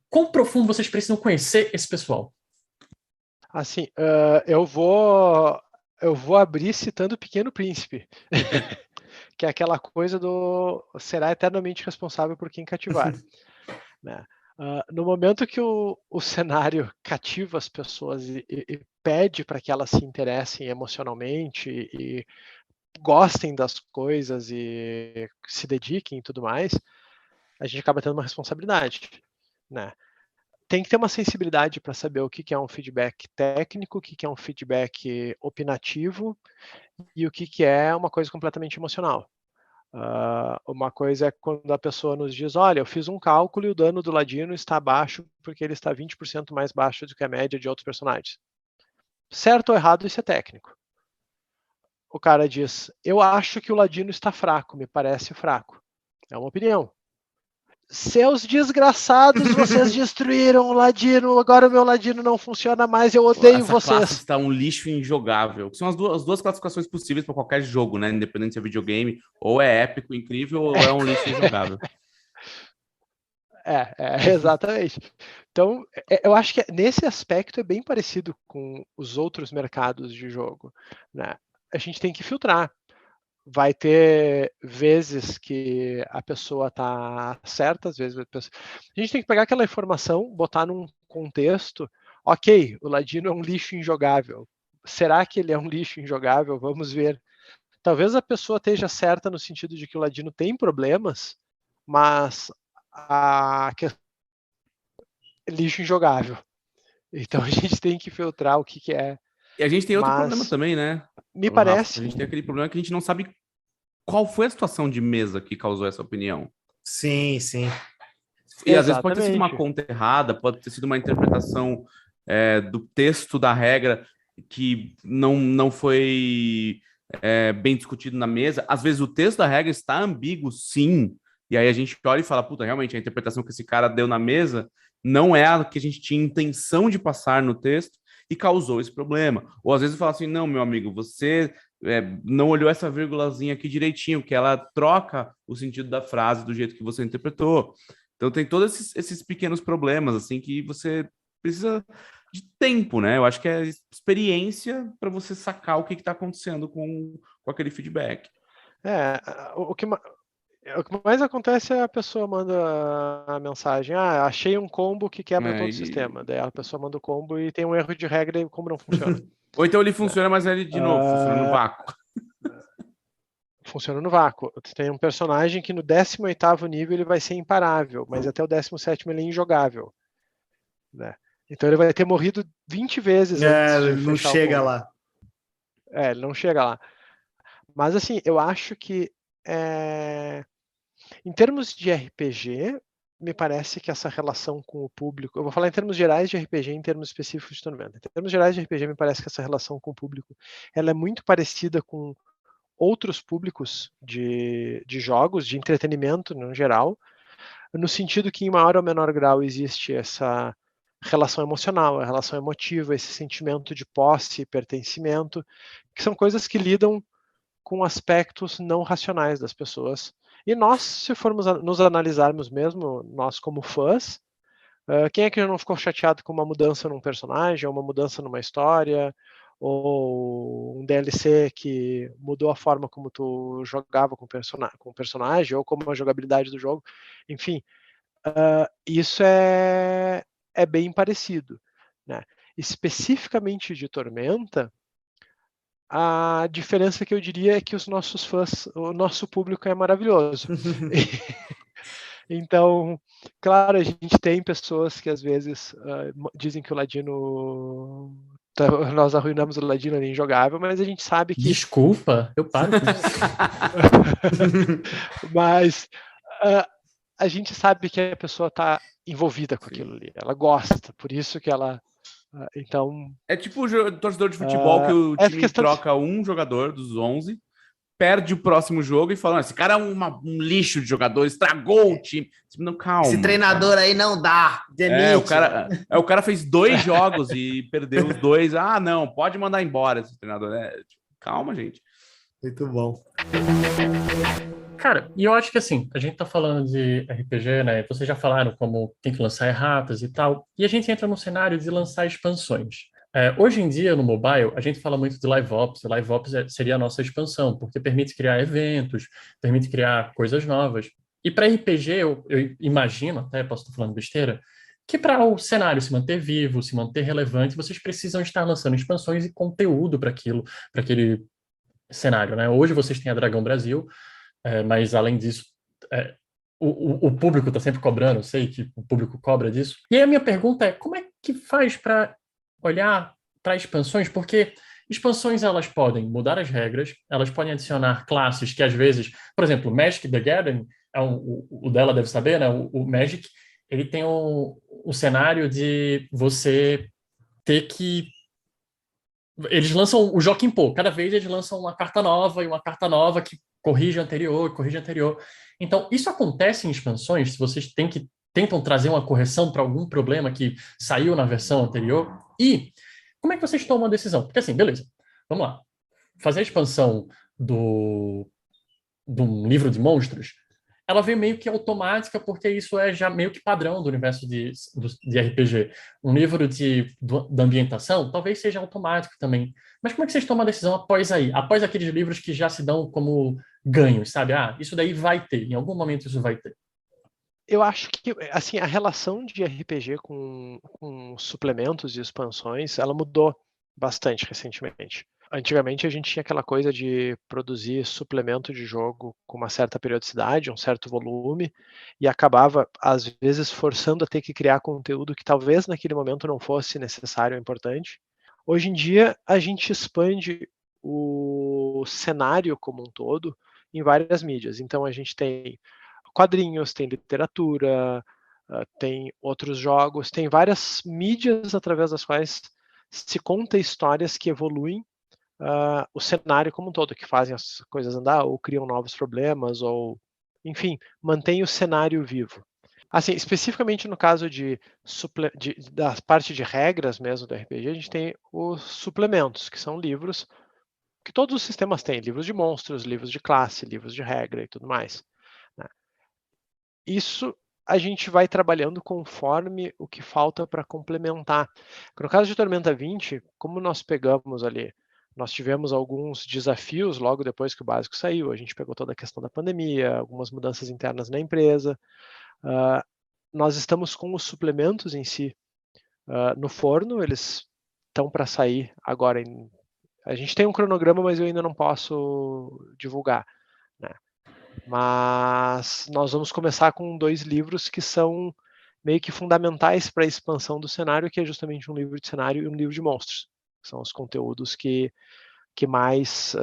Quão profundo vocês precisam conhecer esse pessoal?
Assim, eu vou abrir citando o Pequeno Príncipe, que é aquela coisa do será eternamente responsável por quem cativar. Né? No momento que o cenário cativa as pessoas e pede para que elas se interessem emocionalmente e gostem das coisas e se dediquem e tudo mais, a gente acaba tendo uma responsabilidade, né? Tem que ter uma sensibilidade para saber o que é um feedback técnico, o que é um feedback opinativo e o que é uma coisa completamente emocional. Uma coisa é quando a pessoa nos diz, olha, eu fiz um cálculo e o dano do Ladino está baixo porque ele está 20% mais baixo do que a média de outros personagens. Certo ou errado, isso é técnico. O cara diz, eu acho que o Ladino está fraco, me parece fraco. É uma opinião. Seus desgraçados, vocês destruíram o Ladino, agora o meu Ladino não funciona mais, eu odeio vocês.
Essa classe está um lixo injogável. São as duas classificações possíveis para qualquer jogo, né? Independente se é videogame, ou é épico, incrível, ou é um lixo injogável.
Exatamente. Então, eu acho que nesse aspecto é bem parecido com os outros mercados de jogo, né? A gente tem que filtrar. Vai ter vezes que a pessoa está certa, às vezes a gente tem que pegar aquela informação, botar num contexto. Ok, o Ladino é um lixo injogável. Será que ele é um lixo injogável? Vamos ver. Talvez a pessoa esteja certa no sentido de que o Ladino tem problemas, mas é lixo injogável. Então a gente tem que filtrar o que é.
E a gente tem outro problema também, né?
Me parece.
A gente tem aquele problema que a gente não sabe qual foi a situação de mesa que causou essa opinião.
Sim.
E às vezes pode ter sido uma conta errada, pode ter sido uma interpretação do texto da regra que não foi bem discutido na mesa. Às vezes o texto da regra está ambíguo, sim. E aí a gente olha e fala, puta, realmente a interpretação que esse cara deu na mesa não é a que a gente tinha intenção de passar no texto e causou esse problema. Ou às vezes fala assim, não, meu amigo, você não olhou essa vírgulazinha aqui direitinho, que ela troca o sentido da frase do jeito que você interpretou. Então tem todos esses pequenos problemas, assim, que você precisa de tempo, né? Eu acho que é experiência para você sacar o que está acontecendo com aquele feedback.
O que mais acontece é a pessoa manda a mensagem, achei um combo que quebra todo o sistema. Daí a pessoa manda o combo e tem um erro de regra e o combo não funciona.
Ou então ele funciona, mas ele, de novo, funciona no vácuo.
Funciona no vácuo. Tem um personagem que no 18º nível ele vai ser imparável, mas até o 17º ele é injogável. Né? Então ele vai ter morrido 20 vezes antes de
não chega lá.
Ele não chega lá. Mas assim, eu acho que em termos de RPG, me parece que essa relação com o público, eu vou falar em termos gerais de RPG, em termos específicos de Tormenta. Em termos gerais de RPG, me parece que essa relação com o público, ela é muito parecida com outros públicos de jogos, de entretenimento no geral, no sentido que em maior ou menor grau existe essa relação emocional, a relação emotiva, esse sentimento de posse, pertencimento, que são coisas que lidam com aspectos não racionais das pessoas. E nós, se formos nos analisarmos mesmo, nós como fãs, quem é que já não ficou chateado com uma mudança num personagem, ou uma mudança numa história, ou um DLC que mudou a forma como tu jogava com o personagem, ou como a jogabilidade do jogo. Enfim, isso é bem parecido. Né? Especificamente de Tormenta, a diferença que eu diria é que os nossos fãs, o nosso público é maravilhoso. Então, claro, a gente tem pessoas que às vezes dizem que o Ladino... Nós arruinamos o Ladino, ele é injogável, mas a gente sabe que...
Desculpa, eu paro com isso.
Mas a gente sabe que a pessoa está envolvida com aquilo ali. Ela gosta, por isso que ela... Então...
É tipo o torcedor de futebol que o time troca um jogador dos 11, perde o próximo jogo e fala, esse cara é um lixo de jogador, estragou o time. Não, calma.
Esse treinador aí não dá, demite.
O cara fez 2 jogos e perdeu os 2. Não, pode mandar embora esse treinador. Calma, gente.
Muito bom.
Cara, e eu acho que assim, a gente tá falando de RPG, né? Vocês já falaram como tem que lançar erratas e tal, e a gente entra no cenário de lançar expansões. Hoje em dia, no mobile, a gente fala muito de Live Ops. Live Ops seria a nossa expansão, porque permite criar eventos, permite criar coisas novas. E para RPG, eu imagino, até posso estar falando besteira, que para o cenário se manter vivo, se manter relevante, vocês precisam estar lançando expansões e conteúdo para aquilo, para aquele cenário, né? Hoje vocês têm a Dragão Brasil, mas além disso, o público está sempre cobrando, eu sei que o público cobra disso. E aí a minha pergunta é, como é que faz para olhar para expansões? Porque expansões, elas podem mudar as regras, elas podem adicionar classes que às vezes, por exemplo, Magic the Gathering, o dela deve saber, né? O Magic, ele tem um cenário de você ter que eles lançam o Joaquim Pô, cada vez eles lançam uma carta nova e uma carta nova que corrige a anterior, corrige a anterior. Então, isso acontece em expansões, se vocês tentam trazer uma correção para algum problema que saiu na versão anterior. E como é que vocês tomam a decisão? Porque assim, beleza, vamos lá. Fazer a expansão de um livro de monstros, ela veio meio que automática, porque isso é já meio que padrão do universo de RPG. Um livro da ambientação talvez seja automático também. Mas como é que vocês tomam a decisão após aqueles livros que já se dão como ganhos, sabe? Ah, isso daí vai ter, em algum momento isso vai ter.
Eu acho que assim, a relação de RPG com suplementos e expansões, ela mudou bastante recentemente. Antigamente a gente tinha aquela coisa de produzir suplemento de jogo com uma certa periodicidade, um certo volume, e acabava, às vezes, forçando a ter que criar conteúdo que talvez naquele momento não fosse necessário ou importante. Hoje em dia, a gente expande o cenário como um todo em várias mídias. Então, a gente tem quadrinhos, tem literatura, tem outros jogos, tem várias mídias através das quais se conta histórias que evoluem o cenário como um todo, que fazem as coisas andar, ou criam novos problemas, ou, enfim, mantém o cenário vivo. Assim, especificamente no caso da parte de regras mesmo do RPG, a gente tem os suplementos, que são livros que todos os sistemas têm, livros de monstros, livros de classe, livros de regra e tudo mais. Né? Isso a gente vai trabalhando conforme o que falta para complementar. No caso de Tormenta 20, como nós pegamos ali, nós tivemos alguns desafios logo depois que o básico saiu, a gente pegou toda a questão da pandemia, algumas mudanças internas na empresa, nós estamos com os suplementos em si no forno, eles estão para sair agora. A gente tem um cronograma, mas eu ainda não posso divulgar. Né? Mas nós vamos começar com 2 livros que são meio que fundamentais para a expansão do cenário, que é justamente um livro de cenário e um livro de monstros. São os conteúdos que mais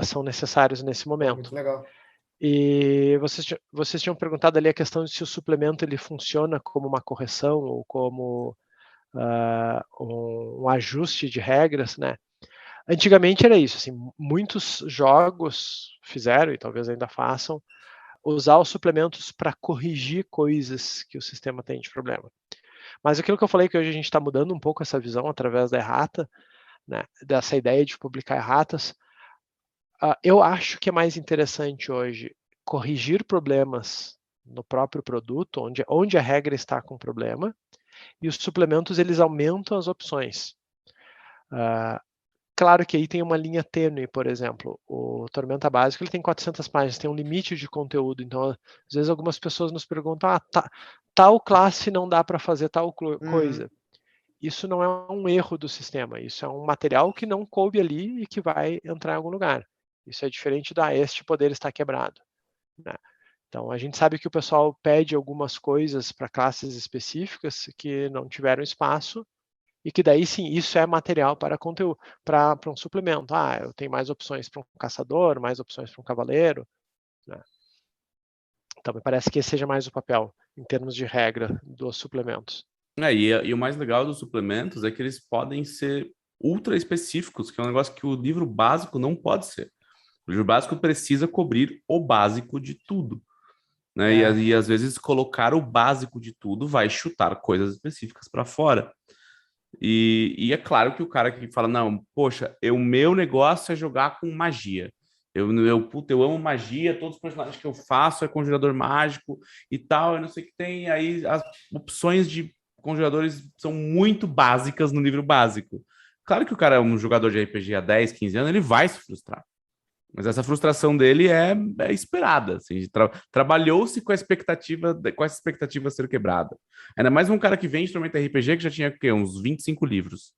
são necessários nesse momento.
Muito legal.
E vocês tinham perguntado ali a questão de se o suplemento ele funciona como uma correção ou como um ajuste de regras, né? Antigamente era isso, assim, muitos jogos fizeram, e talvez ainda façam, usar os suplementos para corrigir coisas que o sistema tem de problema. Mas aquilo que eu falei que hoje a gente está mudando um pouco essa visão através da errata, né, dessa ideia de publicar erratas, eu acho que é mais interessante hoje corrigir problemas no próprio produto, onde a regra está com problema, e os suplementos eles aumentam as opções. Claro que aí tem uma linha tênue, por exemplo, o Tormenta Básico ele tem 400 páginas, tem um limite de conteúdo, então às vezes algumas pessoas nos perguntam, tal classe não dá para fazer tal coisa. Isso não é um erro do sistema, isso é um material que não coube ali e que vai entrar em algum lugar. Isso é diferente este poder está quebrado. Né? Então a gente sabe que o pessoal pede algumas coisas para classes específicas que não tiveram espaço, e que daí sim, isso é material para conteúdo, para um suplemento. Eu tenho mais opções para um caçador, mais opções para um cavaleiro. Né? Então me parece que esse seja mais o papel, em termos de regra, dos suplementos.
E o mais legal dos suplementos é que eles podem ser ultra específicos, que é um negócio que o livro básico não pode ser. O livro básico precisa cobrir o básico de tudo. Né? E às vezes colocar o básico de tudo vai chutar coisas específicas para fora. E é claro que o cara que fala, não, poxa, o meu negócio é jogar com magia. Eu amo magia, todos os personagens que eu faço é conjurador mágico e tal, eu não sei o que tem. Aí as opções de conjuradores são muito básicas no livro básico. Claro que o cara é um jogador de RPG há 10, 15 anos, ele vai se frustrar. Mas essa frustração dele é esperada. Assim, trabalhou-se com essa expectativa a ser quebrada. Ainda mais um cara que vem de Tormenta RPG que já tinha uns 25 livros.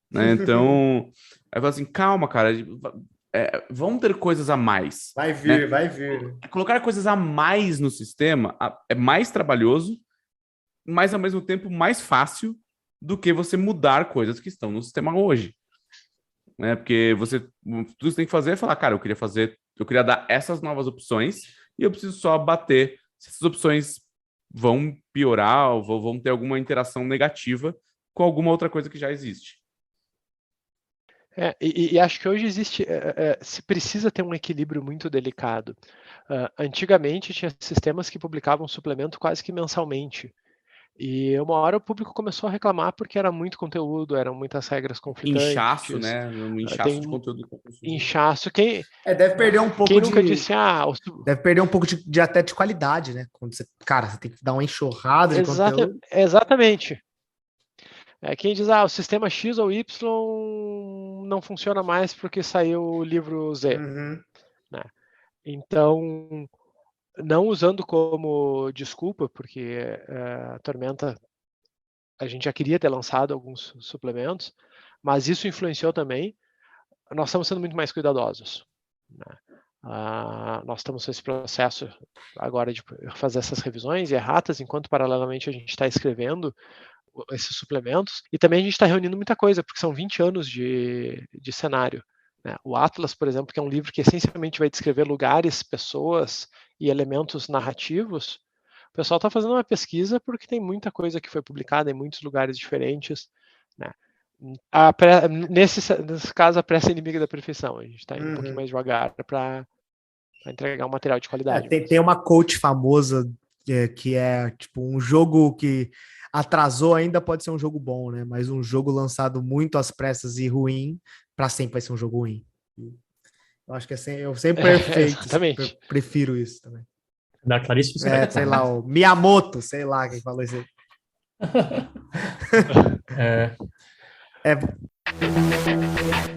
Né? Então, aí fala assim, calma, cara, vão ter coisas a mais.
Vai vir, né? Vai vir.
Colocar coisas a mais no sistema é mais trabalhoso, mas ao mesmo tempo mais fácil do que você mudar coisas que estão no sistema hoje. Né? Porque tudo que você tem que fazer é falar, cara, eu queria dar essas novas opções e eu preciso só bater se essas opções vão piorar ou vão ter alguma interação negativa com alguma outra coisa que já existe.
E acho que hoje se precisa ter um equilíbrio muito delicado. Antigamente tinha sistemas que publicavam suplemento quase que mensalmente. E uma hora o público começou a reclamar porque era muito conteúdo, eram muitas regras conflitantes.
Inchaço, né? Um inchaço de conteúdo.
Inchaço.
Deve perder um pouco
quem nunca disse,
deve perder um pouco até de qualidade, né? Quando você tem que dar uma enxurrada de conteúdo.
Exatamente. Quem diz, o sistema X ou Y não funciona mais porque saiu o livro Z.
Uhum.
Né? Então, não usando como desculpa, porque a Tormenta, a gente já queria ter lançado alguns suplementos, mas isso influenciou também. Nós estamos sendo muito mais cuidadosos. Né? Nós estamos nesse processo agora de fazer essas revisões e erratas, enquanto paralelamente a gente está escrevendo esses suplementos, e também a gente está reunindo muita coisa, porque são 20 anos de cenário. Né? O Atlas, por exemplo, que é um livro que essencialmente vai descrever lugares, pessoas e elementos narrativos, o pessoal está fazendo uma pesquisa porque tem muita coisa que foi publicada em muitos lugares diferentes. Né? Nesse caso, a pressa é inimiga da perfeição. A gente está indo um pouquinho mais devagar para entregar um material de qualidade.
Tem uma coach famosa que é tipo um jogo que atrasou ainda pode ser um jogo bom, né? Mas um jogo lançado muito às pressas e ruim, para sempre vai ser um jogo ruim. Eu acho que eu sempre prefiro isso também.
Da Clarice Lispector.
Sei lá, o Miyamoto, sei lá quem falou isso aí.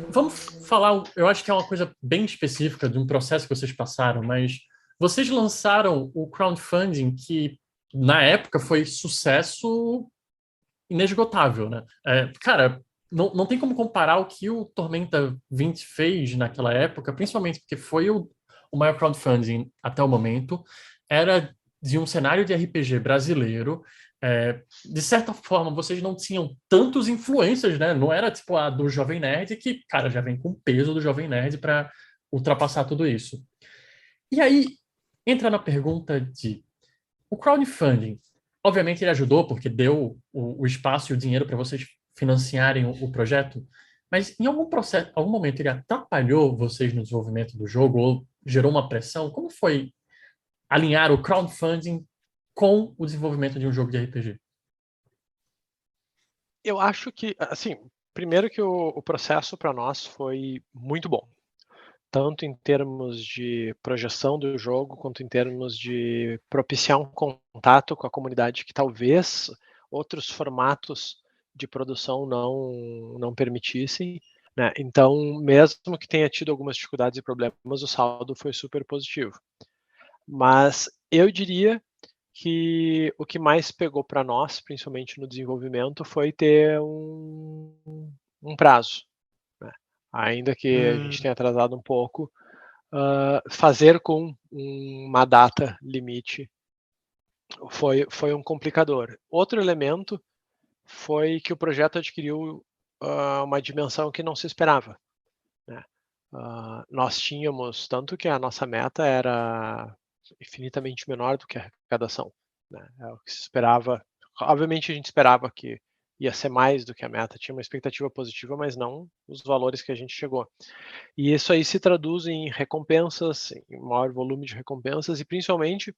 Vamos falar, eu acho que é uma coisa bem específica de um processo que vocês passaram, mas vocês lançaram o crowdfunding que, na época, foi sucesso inesgotável, né? Cara, não tem como comparar o que o Tormenta 20 fez naquela época, principalmente porque foi o maior crowdfunding até o momento, era de um cenário de RPG brasileiro. De certa forma, vocês não tinham tantos influencers, né? Não era tipo a do Jovem Nerd, que, cara, já vem com o peso do Jovem Nerd para ultrapassar tudo isso. E aí, entra na pergunta de o crowdfunding. Obviamente ele ajudou, porque deu o espaço e o dinheiro para vocês financiarem o projeto, mas em algum momento ele atrapalhou vocês no desenvolvimento do jogo ou gerou uma pressão? Como foi alinhar o crowdfunding com o desenvolvimento de um jogo de RPG?
Eu acho que, assim, primeiro que o processo para nós foi muito bom, tanto em termos de projeção do jogo, quanto em termos de propiciar um contato com a comunidade que talvez outros formatos de produção não permitissem. Né? Então, mesmo que tenha tido algumas dificuldades e problemas, o saldo foi super positivo. Mas eu diria que o que mais pegou para nós, principalmente no desenvolvimento, foi ter um prazo. Né? Ainda que a gente tenha atrasado um pouco, fazer com uma data limite foi um complicador. Outro elemento foi que o projeto adquiriu uma dimensão que não se esperava. Né? Nós tínhamos, tanto que a nossa meta era infinitamente menor do que a arrecadação. Né? É o que se esperava. Obviamente a gente esperava que ia ser mais do que a meta, tinha uma expectativa positiva, mas não os valores que a gente chegou. E isso aí se traduz em recompensas, em maior volume de recompensas e principalmente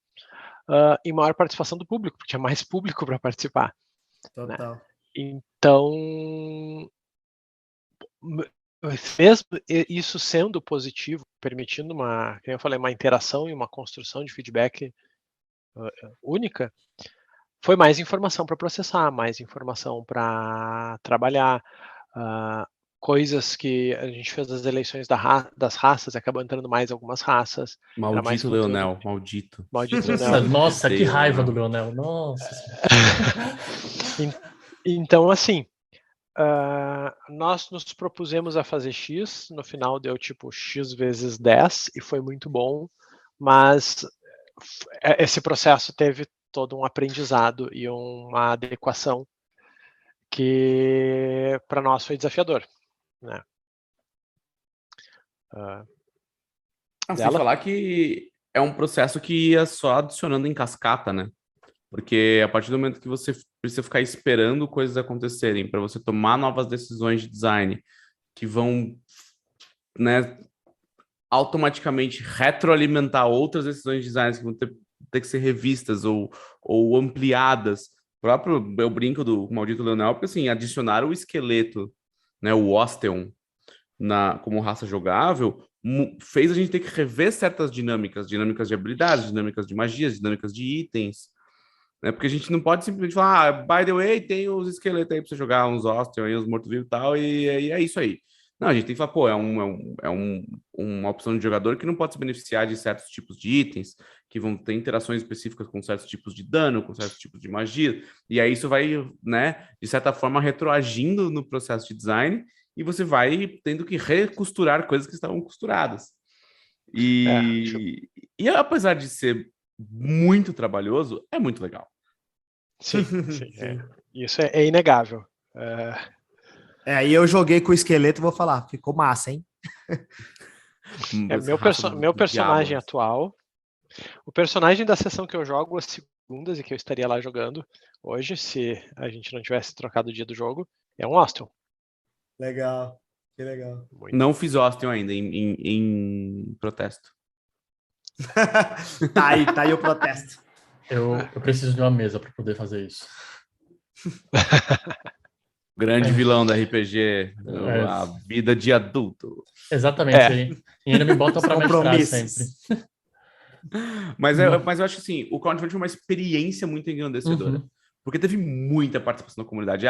em maior participação do público, porque é mais público para participar.
Total.
Né? Então, mesmo isso sendo positivo, permitindo como eu falei, uma interação e uma construção de feedback única, foi mais informação para processar, mais informação para trabalhar. coisas que a gente fez as eleições das raças, acabou entrando mais algumas raças.
Maldito Leonel, maldito.
Maldito Leonel.
Nossa, que raiva do Leonel. Nossa.
Então, assim, nós nos propusemos a fazer X, no final deu tipo X vezes 10 e foi muito bom, mas esse processo teve todo um aprendizado e uma adequação que para nós foi desafiador, né?
Sem falar que é um processo que ia só adicionando em cascata, né? Porque a partir do momento que você precisa ficar esperando coisas acontecerem para você tomar novas decisões de design que vão, né, automaticamente retroalimentar outras decisões de design que vão ter que ser revistas ou ampliadas. Eu brinco do maldito Leonel, porque assim, adicionar o esqueleto, né, o Osteon, como raça jogável, fez a gente ter que rever certas dinâmicas de habilidades, dinâmicas de magias, dinâmicas de itens, né? Porque a gente não pode simplesmente falar, by the way, tem os esqueletos aí pra você jogar, uns Osteon aí, uns mortos-vivos e tal, e é isso aí. Não, a gente tem que falar, pô, uma opção de jogador que não pode se beneficiar de certos tipos de itens, que vão ter interações específicas com certos tipos de dano, com certos tipos de magia, e aí isso vai, né, de certa forma, retroagindo no processo de design, e você vai tendo que recosturar coisas que estavam costuradas. E apesar de ser muito trabalhoso, é muito legal.
Sim. Isso é inegável.
Aí eu joguei com o esqueleto e vou falar, ficou massa, hein?
Meu personagem atual, o personagem da sessão que eu jogo as segundas e que eu estaria lá jogando hoje, se a gente não tivesse trocado o dia do jogo, é um Osteon.
Legal, que legal.
Não fiz Osteon ainda, em protesto.
Tá aí o protesto.
Eu preciso de uma mesa para poder fazer isso.
Grande vilão da RPG, a vida de adulto.
Exatamente. E ainda me botam para mestrar sempre.
Mas eu acho que assim, o crowdfunding foi uma experiência muito engrandecedora. Porque teve muita participação da comunidade.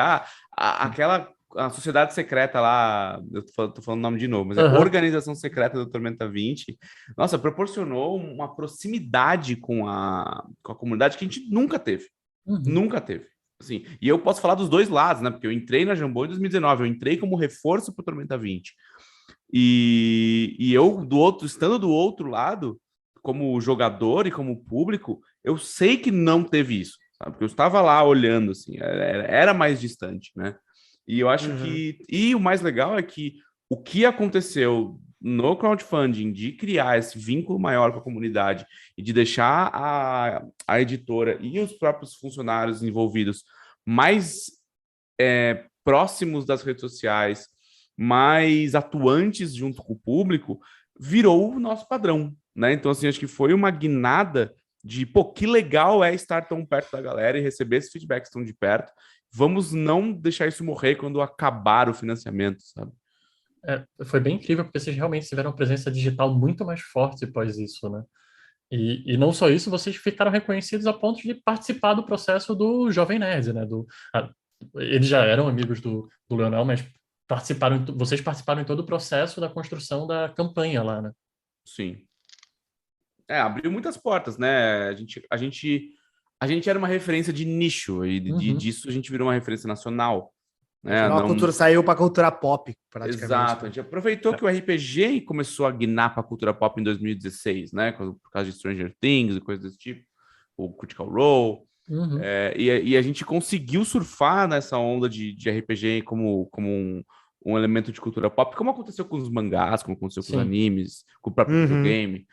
A sociedade secreta lá, eu tô falando o nome de novo, mas a organização secreta do Tormenta 20, nossa, proporcionou uma proximidade com a comunidade que a gente nunca teve. Nunca teve. Assim, e eu posso falar dos dois lados, né? Porque eu entrei na Jambô em 2019, eu entrei como reforço para o Tormenta 20. E eu, estando do outro lado, como jogador e como público, eu sei que não teve isso, sabe? Porque eu estava lá olhando, assim, era mais distante, né? E eu acho que... E o mais legal é que o que aconteceu no crowdfunding de criar esse vínculo maior com a comunidade e de deixar a editora e os próprios funcionários envolvidos mais próximos das redes sociais, mais atuantes junto com o público, virou o nosso padrão, né? Então, assim, acho que foi uma guinada de, pô, que legal é estar tão perto da galera e receber esses feedbacks tão de perto. Vamos não deixar isso morrer quando acabar o financiamento, sabe?
Foi bem incrível, porque vocês realmente tiveram uma presença digital muito mais forte após isso, né? E não só isso, vocês ficaram reconhecidos a ponto de participar do processo do Jovem Nerd, né? Eles já eram amigos do Leonel, mas vocês participaram em todo o processo da construção da campanha lá, né?
Sim. Abriu muitas portas, né? A gente era uma referência de nicho, e disso a gente virou uma referência nacional.
A cultura saiu para a cultura pop, praticamente.
Exato, a gente aproveitou que o RPG começou a guinar para a cultura pop em 2016, né? Por causa de Stranger Things e coisas desse tipo, o Critical Role. E a gente conseguiu surfar nessa onda de RPG como um elemento de cultura pop, como aconteceu com os mangás, como aconteceu com os animes, com o próprio videogame.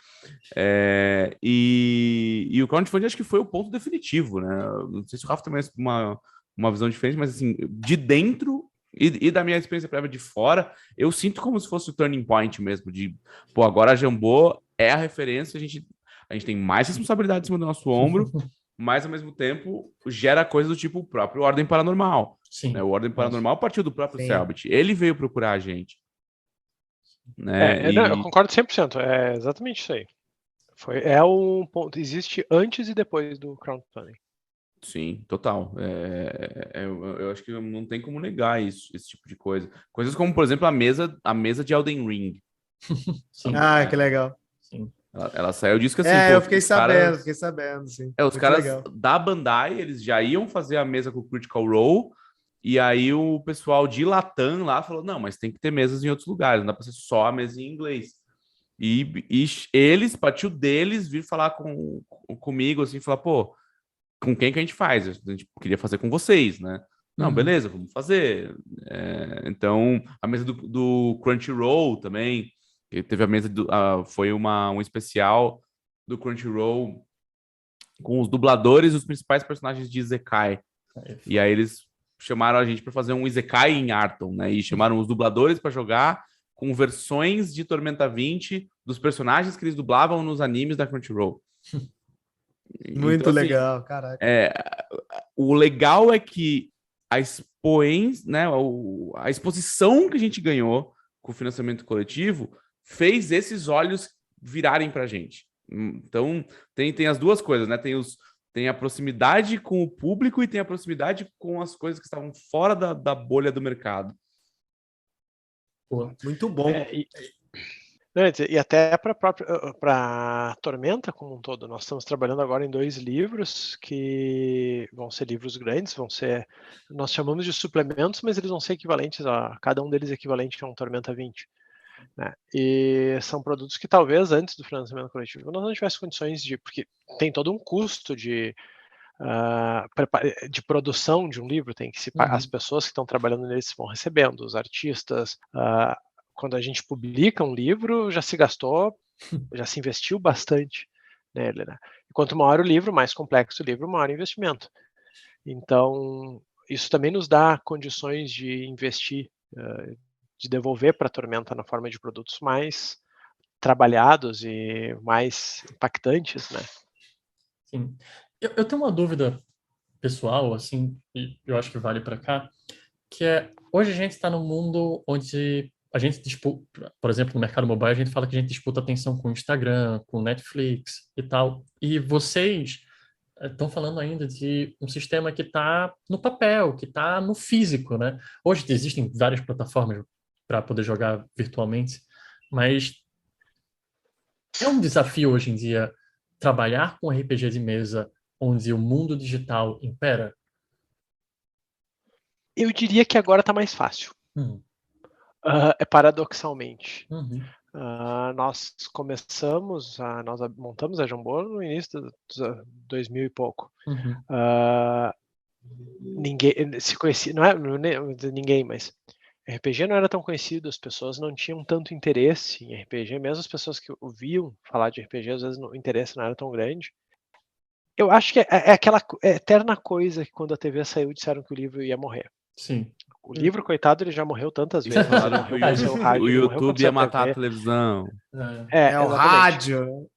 E o crowdfunding acho que foi o ponto definitivo, né? Não sei se o Rafa também tem uma visão diferente, mas assim, de dentro e da minha experiência prévia de fora, eu sinto como se fosse o turning point mesmo, de, pô, agora a Jambô é a referência, a gente tem mais responsabilidade em cima do nosso ombro, mas ao mesmo tempo gera coisas do tipo o próprio Ordem Paranormal.
Sim.
Né? O Ordem Paranormal partiu do próprio Selbit. Ele veio procurar a gente. Né?
Não, eu concordo 100%. É exatamente isso aí. É um ponto. Existe antes e depois do crowdfunding.
Sim, total. Eu acho que não tem como negar isso, esse tipo de coisa. Coisas como, por exemplo, a mesa de Elden Ring.
Sim,
Que legal.
sim.
Ela saiu disso que assim, pô,
Eu fiquei sabendo, sim.
os
Muito
caras
legal.
da Bandai, eles já iam fazer a mesa com o Critical Role, e aí o pessoal de Latam lá falou, não, mas tem que ter mesas em outros lugares, não dá pra ser só a mesa em inglês. E eles, partiu deles, vir falar comigo, assim, falar, pô, com quem que a gente faz? A gente queria fazer com vocês, né? Não,
Uhum.
beleza, vamos fazer. Então, a mesa do Crunchyroll também, que teve a mesa foi um especial do Crunchyroll com os dubladores e os principais personagens de Isekai. E aí eles chamaram a gente para fazer um Isekai em Arton, né? E chamaram os dubladores para jogar com versões de Tormenta 20 dos personagens que eles dublavam nos animes da Crunchyroll.
Muito
Então, assim,
legal, caraca.
o legal é que né, a exposição que a gente ganhou com o financiamento coletivo fez esses olhos virarem para a gente. Então, tem as duas coisas, né? Tem a proximidade com o público e tem a proximidade com as coisas que estavam fora da bolha do mercado.
Muito bom.
E até para Tormenta como um todo, nós estamos trabalhando agora em 2 livros que vão ser livros grandes, nós chamamos de suplementos, mas eles vão ser equivalentes cada um deles equivalente a um Tormenta 20. Né? E são produtos que talvez antes do financiamento coletivo nós não tivéssemos condições porque tem todo um custo de produção de um livro, tem que as pessoas que estão trabalhando neles vão recebendo, os artistas, quando a gente publica um livro, já se gastou, já se investiu bastante nele, né? E quanto maior o livro, mais complexo o livro, maior o investimento. Então, isso também nos dá condições de investir, de devolver para a Tormenta na forma de produtos mais trabalhados e mais impactantes, né?
Sim. Eu tenho uma dúvida pessoal, assim, e eu acho que vale para cá, que hoje a gente está num mundo onde a gente disputa, por exemplo, no mercado mobile, a gente fala que a gente disputa atenção com o Instagram, com o Netflix e tal. E vocês estão falando ainda de um sistema que está no papel, que está no físico, né? Hoje existem várias plataformas para poder jogar virtualmente, mas é um desafio hoje em dia trabalhar com RPG de mesa onde o mundo digital impera?
Eu diria que agora está mais fácil. Paradoxalmente. Nós nós montamos a Jambô no início dos 2000 e pouco. Ninguém se conhecia, não é ninguém, mas RPG não era tão conhecido, as pessoas não tinham tanto interesse em RPG, mesmo as pessoas que ouviam falar de RPG, às vezes o interesse não era tão grande. Eu acho que é aquela eterna coisa que quando a TV saiu disseram que o livro ia morrer.
Sim.
O livro, coitado, ele já morreu tantas vezes.
O YouTube ia matar a televisão.
O rádio.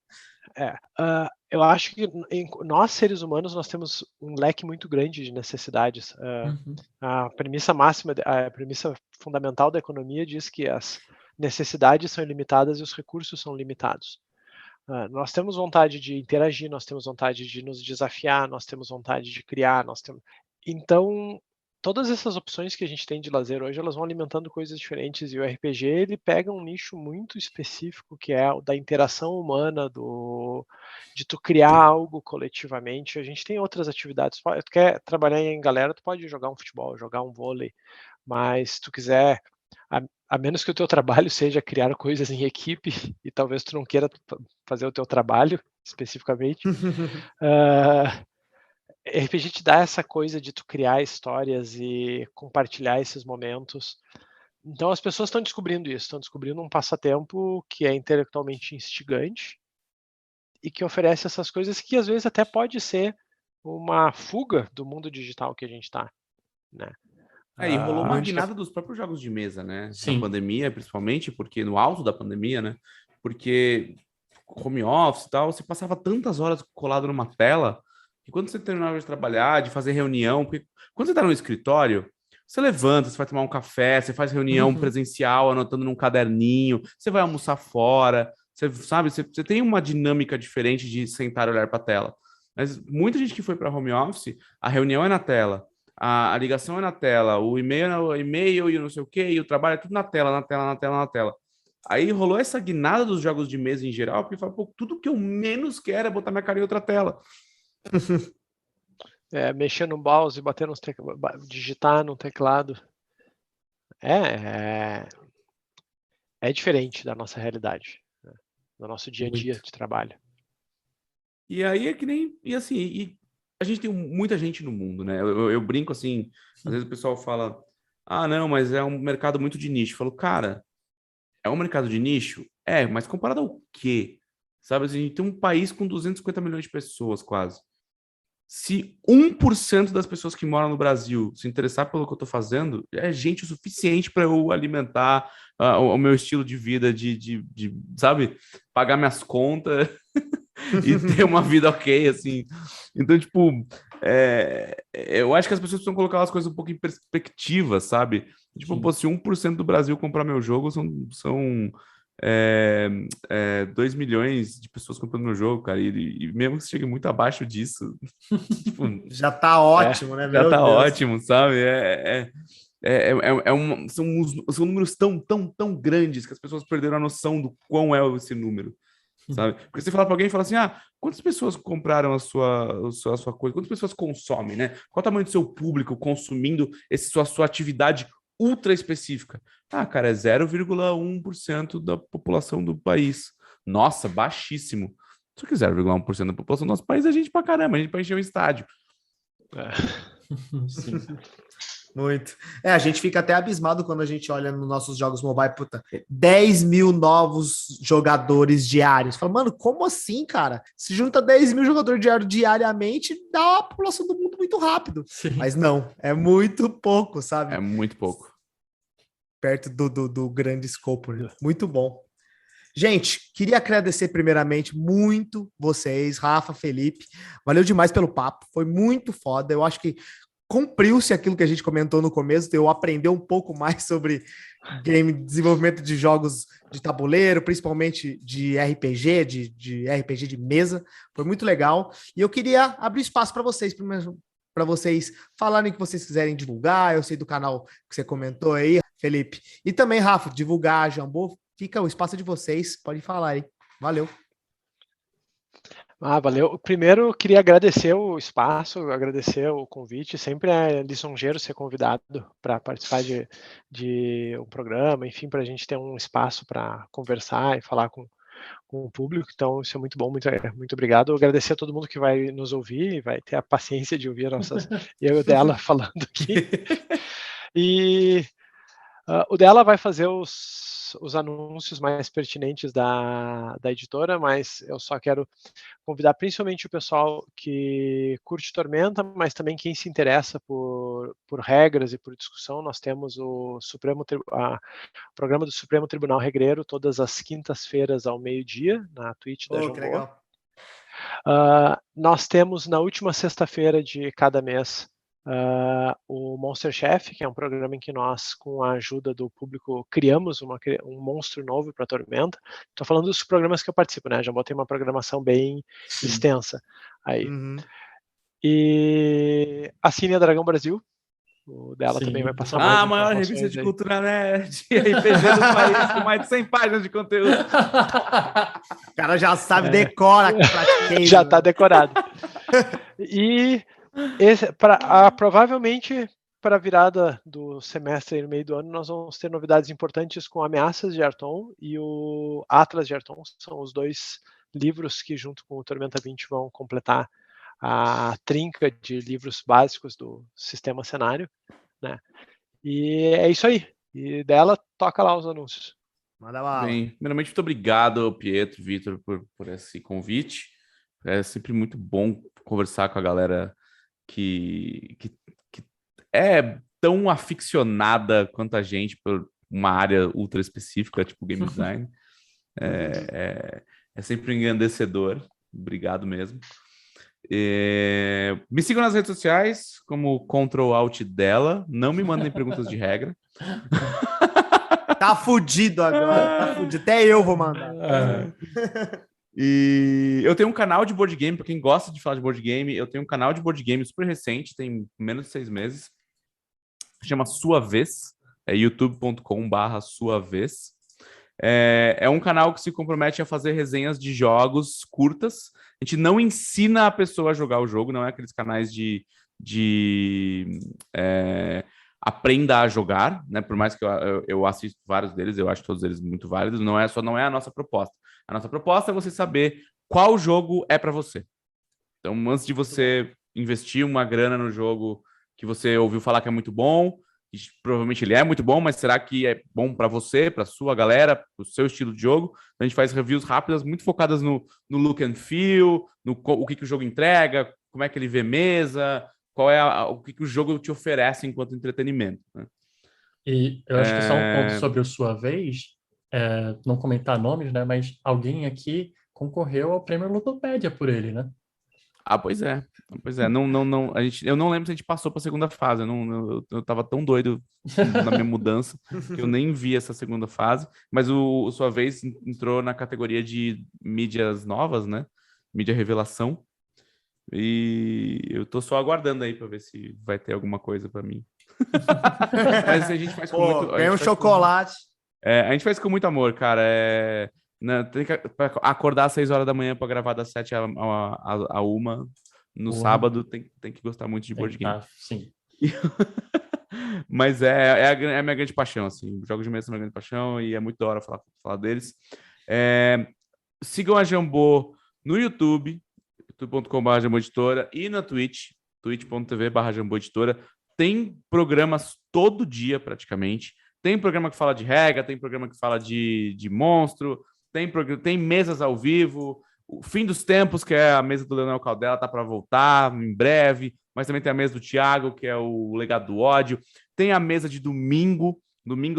Eu acho que nós, seres humanos, nós temos um leque muito grande de necessidades. A premissa fundamental da economia diz que as necessidades são ilimitadas e os recursos são limitados. Nós temos vontade de interagir, nós temos vontade de nos desafiar, nós temos vontade de criar, Então, todas essas opções que a gente tem de lazer hoje, elas vão alimentando coisas diferentes, e o RPG, ele pega um nicho muito específico, que é o da interação humana, de tu criar algo coletivamente. A gente tem outras atividades, tu quer trabalhar em galera, tu pode jogar um futebol, jogar um vôlei, mas se tu quiser, a menos que o teu trabalho seja criar coisas em equipe, e talvez tu não queira fazer o teu trabalho, especificamente, RPG te dá essa coisa de tu criar histórias e compartilhar esses momentos. Então as pessoas estão descobrindo isso, estão descobrindo um passatempo que é intelectualmente instigante e que oferece essas coisas que às vezes até pode ser uma fuga do mundo digital que a gente está, né?
E rolou uma guinada dos próprios jogos de mesa, né?
Sim.
Na pandemia, principalmente, porque no alto da pandemia, né? Porque home office e tal, você passava tantas horas colado numa tela que quando você terminava de trabalhar, de fazer reunião, porque quando você tá no escritório, você levanta, você vai tomar um café, você faz reunião presencial, anotando num caderninho, você vai almoçar fora, você sabe, você tem uma dinâmica diferente de sentar e olhar para a tela. Mas muita gente que foi para home office, a reunião é na tela, a ligação é na tela, o e-mail e o não sei o quê, e o trabalho é tudo na tela, na tela, na tela, na tela. Aí rolou essa guinada dos jogos de mesa em geral, porque fala, pô, tudo que eu menos quero é botar minha cara em outra tela.
Mexer no mouse, bater digitar no teclado. É diferente da nossa realidade, né? Do nosso dia a dia de trabalho.
E aí é que nem... E assim, a gente tem muita gente no mundo, né? Eu brinco assim, às vezes o pessoal fala, não, mas é um mercado muito de nicho. Eu falo, cara, é um mercado de nicho? Mas comparado ao quê? Sabe, assim, a gente tem um país com 250 milhões de pessoas, quase. Se 1% das pessoas que moram no Brasil se interessar pelo que eu estou fazendo, é gente o suficiente para eu alimentar o meu estilo de vida, de sabe, pagar minhas contas e ter uma vida ok, assim. Então, tipo, eu acho que as pessoas precisam colocar as coisas um pouco em perspectiva, sabe? Tipo, pô, se 1% do Brasil comprar meu jogo, são 2 milhões de pessoas comprando meu jogo, cara, e mesmo que chegue muito abaixo disso, tipo,
já tá ótimo, né?
Já tá ótimo, sabe? São números tão grandes que as pessoas perderam a noção do quão é esse número, sabe? Porque você fala para alguém e fala assim, quantas pessoas compraram a sua coisa? Quantas pessoas consomem, né? Qual o tamanho do seu público consumindo sua atividade ultra específica? Cara, é 0,1% da população do país. Nossa, baixíssimo. Só que 0,1% da população do nosso país é gente pra caramba, a gente pra encher um estádio.
Sim. Muito. A gente fica até abismado quando a gente olha nos nossos jogos mobile, 10 mil novos jogadores diários. Fala, mano, como assim, cara? Se junta 10 mil jogadores diários diariamente, dá a população do mundo muito rápido. Sim. Mas não, é muito pouco, sabe?
É muito pouco.
Perto do grande escopo. Né? Muito bom. Gente, queria agradecer primeiramente muito vocês, Rafa, Felipe. Valeu demais pelo papo, foi muito foda. Eu acho que cumpriu-se aquilo que a gente comentou no começo, de eu aprender um pouco mais sobre desenvolvimento de jogos de tabuleiro, principalmente de RPG, de RPG de mesa. Foi muito legal. E eu queria abrir espaço para vocês falarem o que vocês quiserem divulgar. Eu sei do canal que você comentou aí, Felipe. E também, Rafa, divulgar a Jambô. Fica o espaço de vocês. Pode falar aí. Valeu.
Valeu. Primeiro, eu queria agradecer o espaço, agradecer o convite. Sempre é lisonjeiro ser convidado para participar de um programa, enfim, para a gente ter um espaço para conversar e falar com o público. Então, isso é muito bom. Muito obrigado. Eu agradecer a todo mundo que vai nos ouvir e vai ter a paciência de ouvir eu e o dela falando aqui. E o dela vai fazer os anúncios mais pertinentes da editora, mas eu só quero convidar principalmente o pessoal que curte Tormenta, mas também quem se interessa por regras e por discussão. Nós temos o programa do Supremo Tribunal Regreiro todas as quintas-feiras ao meio-dia na Twitch da Jambô. Que legal. Nós temos na última sexta-feira de cada mês o Monster Chef, que é um programa em que nós, com a ajuda do público, criamos um monstro novo para Tormenta. Estou falando dos programas que eu participo, né? Já botei uma programação bem extensa aí. E a Cine Dragão Brasil, o dela também vai passar mais.
A maior revista de cultura nerd, de RPG do país, com mais de 100 páginas de conteúdo.
O cara já sabe, decora.
Já está decorado. E provavelmente para a virada do semestre e no meio do ano, nós vamos ter novidades importantes com Ameaças de Arton e o Atlas de Arton. São os dois livros que, junto com o Tormenta 20, vão completar a trinca de livros básicos do sistema cenário, né? E é isso aí. E dela, toca lá os anúncios.
Manda bala.
Bem, primeiramente, muito obrigado, Pietro, Vitor, por esse convite. É sempre muito bom conversar com a galera que é tão aficionada quanto a gente por uma área ultra específica, tipo game design. É sempre engrandecedor. Obrigado mesmo. Me sigam nas redes sociais como Ctrl Alt dela. Não me mandem perguntas de regra.
Tá fudido agora. Tá fudido. Até eu vou mandar.
E eu tenho um canal de board game, para quem gosta de falar de board game, eu tenho um canal de board game super recente, tem menos de 6 meses, chama Sua Vez, é youtube.com/Sua Vez. É um canal que se compromete a fazer resenhas de jogos curtas. A gente não ensina a pessoa a jogar o jogo, não é aqueles canais de aprenda a jogar, né? Por mais que eu assisto vários deles, eu acho todos eles muito válidos, não é a nossa proposta. A nossa proposta é você saber qual jogo é para você. Então, antes de você investir uma grana no jogo que você ouviu falar que é muito bom, e provavelmente ele é muito bom, mas será que é bom para você, para sua galera, para o seu estilo de jogo? A gente faz reviews rápidas, muito focadas no look and feel, o que o jogo entrega, como é que ele vê mesa, qual é o que o jogo te oferece enquanto entretenimento, né?
E eu acho que só um ponto sobre a Sua Vez, não comentar nomes, né? Mas alguém aqui concorreu ao prêmio Ludopédia por ele, né?
Pois é. Não, eu não lembro se a gente passou para a segunda fase. Eu tava tão doido na minha mudança que eu nem vi essa segunda fase. Mas o Sua Vez entrou na categoria de mídias novas, né? Mídia revelação. E eu tô só aguardando aí para ver se vai ter alguma coisa para mim. Mas a gente faz com muito...
Ganha um chocolate.
A gente faz com muito amor, cara. Tem que acordar às 6 horas da manhã para gravar das 7 a 1 no sábado. Tem que gostar muito de board game.
Sim.
Mas é a minha grande paixão, assim. Jogos de mesa são a minha grande paixão e é muito da hora falar deles. Sigam a Jambô no YouTube, youtube.com/jamboeditora, e na Twitch, twitch.tv/jamboeditora. Tem programas todo dia, praticamente. Tem programa que fala de regra, tem programa que fala de monstro, tem mesas ao vivo. O Fim dos Tempos, que é a mesa do Leonel Caldela, tá para voltar em breve. Mas também tem a mesa do Thiago, que é o Legado do Ódio. Tem a mesa de domingo,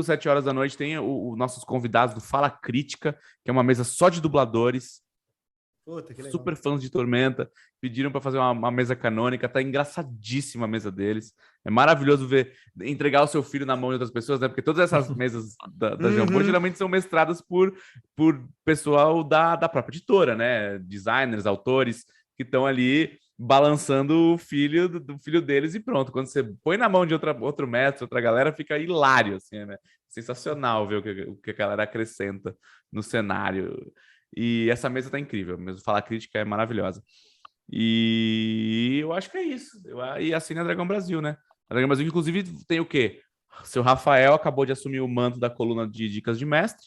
7 horas da noite, tem os nossos convidados do Fala Crítica, que é uma mesa só de dubladores.
Puta, que legal.
Super fãs de Tormenta, pediram para fazer uma mesa canônica, tá engraçadíssima a mesa deles. É maravilhoso ver, entregar o seu filho na mão de outras pessoas, né? Porque todas essas mesas da Jambô geralmente são mestradas por pessoal da própria editora, né? Designers, autores, que estão ali balançando o filho do filho deles e pronto. Quando você põe na mão de outro mestre, outra galera, fica hilário, assim, né? Sensacional ver o que a galera acrescenta no cenário. E essa mesa tá incrível, mesmo Fala Crítica é maravilhosa. E eu acho que é isso. E assim a Dragão Brasil, né? A Dragão Brasil, inclusive, tem o quê? Seu Rafael acabou de assumir o manto da coluna de Dicas de Mestre.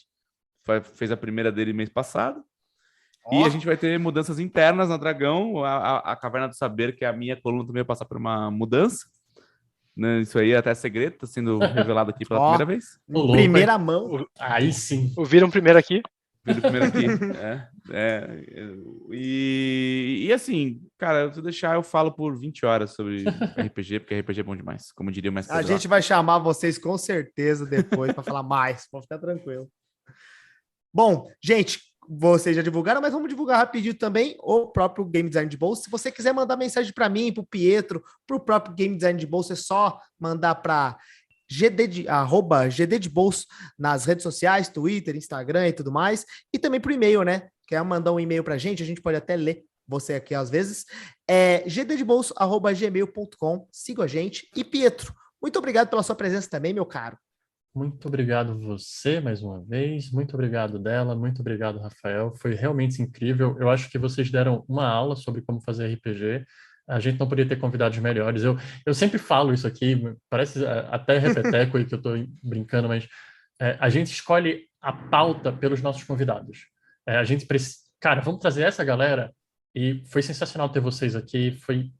Fez a primeira dele mês passado. E a gente vai ter mudanças internas na Dragão. A Caverna do Saber, que é a minha coluna, também vai passar por uma mudança. Né? Isso aí é até segredo, tá sendo revelado aqui pela primeira vez.
Primeira mão.
Aí sim.
Ouviram primeiro aqui?
Primeiro aqui. E assim, cara, se eu deixar, eu falo por 20 horas sobre RPG, porque RPG é bom demais, como diria o mestre.
A gente vai chamar vocês com certeza depois para falar mais, pode ficar tranquilo. Bom, gente, vocês já divulgaram, mas vamos divulgar rapidinho também o próprio Game Design de Bolsa. Se você quiser mandar mensagem para mim, para o Pietro, para o próprio Game Design de Bolsa, é só mandar para @GD de Bolso nas redes sociais, Twitter, Instagram e tudo mais, e também por e-mail, né? Quer mandar um e-mail pra gente pode até ler você aqui às vezes, gddebolso@gmail.com. Siga a gente. E Pietro, muito obrigado pela sua presença também, meu caro.
Muito obrigado você, mais uma vez. Muito obrigado dela. Muito obrigado, Rafael. Foi realmente incrível. Eu acho que vocês deram uma aula sobre como fazer RPG. A gente não podia ter convidados melhores. Eu sempre falo isso aqui, parece até repeteco aí que eu estou brincando, mas a gente escolhe a pauta pelos nossos convidados. A gente cara, vamos trazer essa galera, e foi sensacional ter vocês aqui. Foi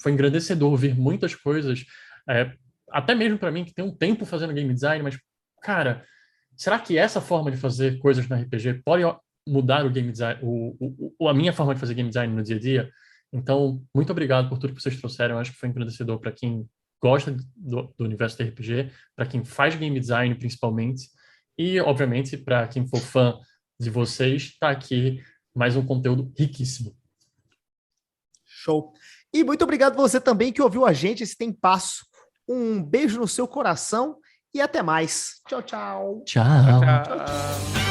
engrandecedor ouvir muitas coisas, até mesmo para mim, que tem um tempo fazendo game design, mas, cara, será que essa forma de fazer coisas no RPG pode mudar o game design, a minha forma de fazer game design no dia a dia? Então, muito obrigado por tudo que vocês trouxeram. Eu acho que foi engrandecedor para quem gosta do universo do RPG, para quem faz game design, principalmente, e, obviamente, para quem for fã de vocês, está aqui mais um conteúdo riquíssimo.
Show. E muito obrigado você também que ouviu a gente esse tempasso. Um beijo no seu coração e até mais. Tchau, tchau.
Tchau.
Tchau.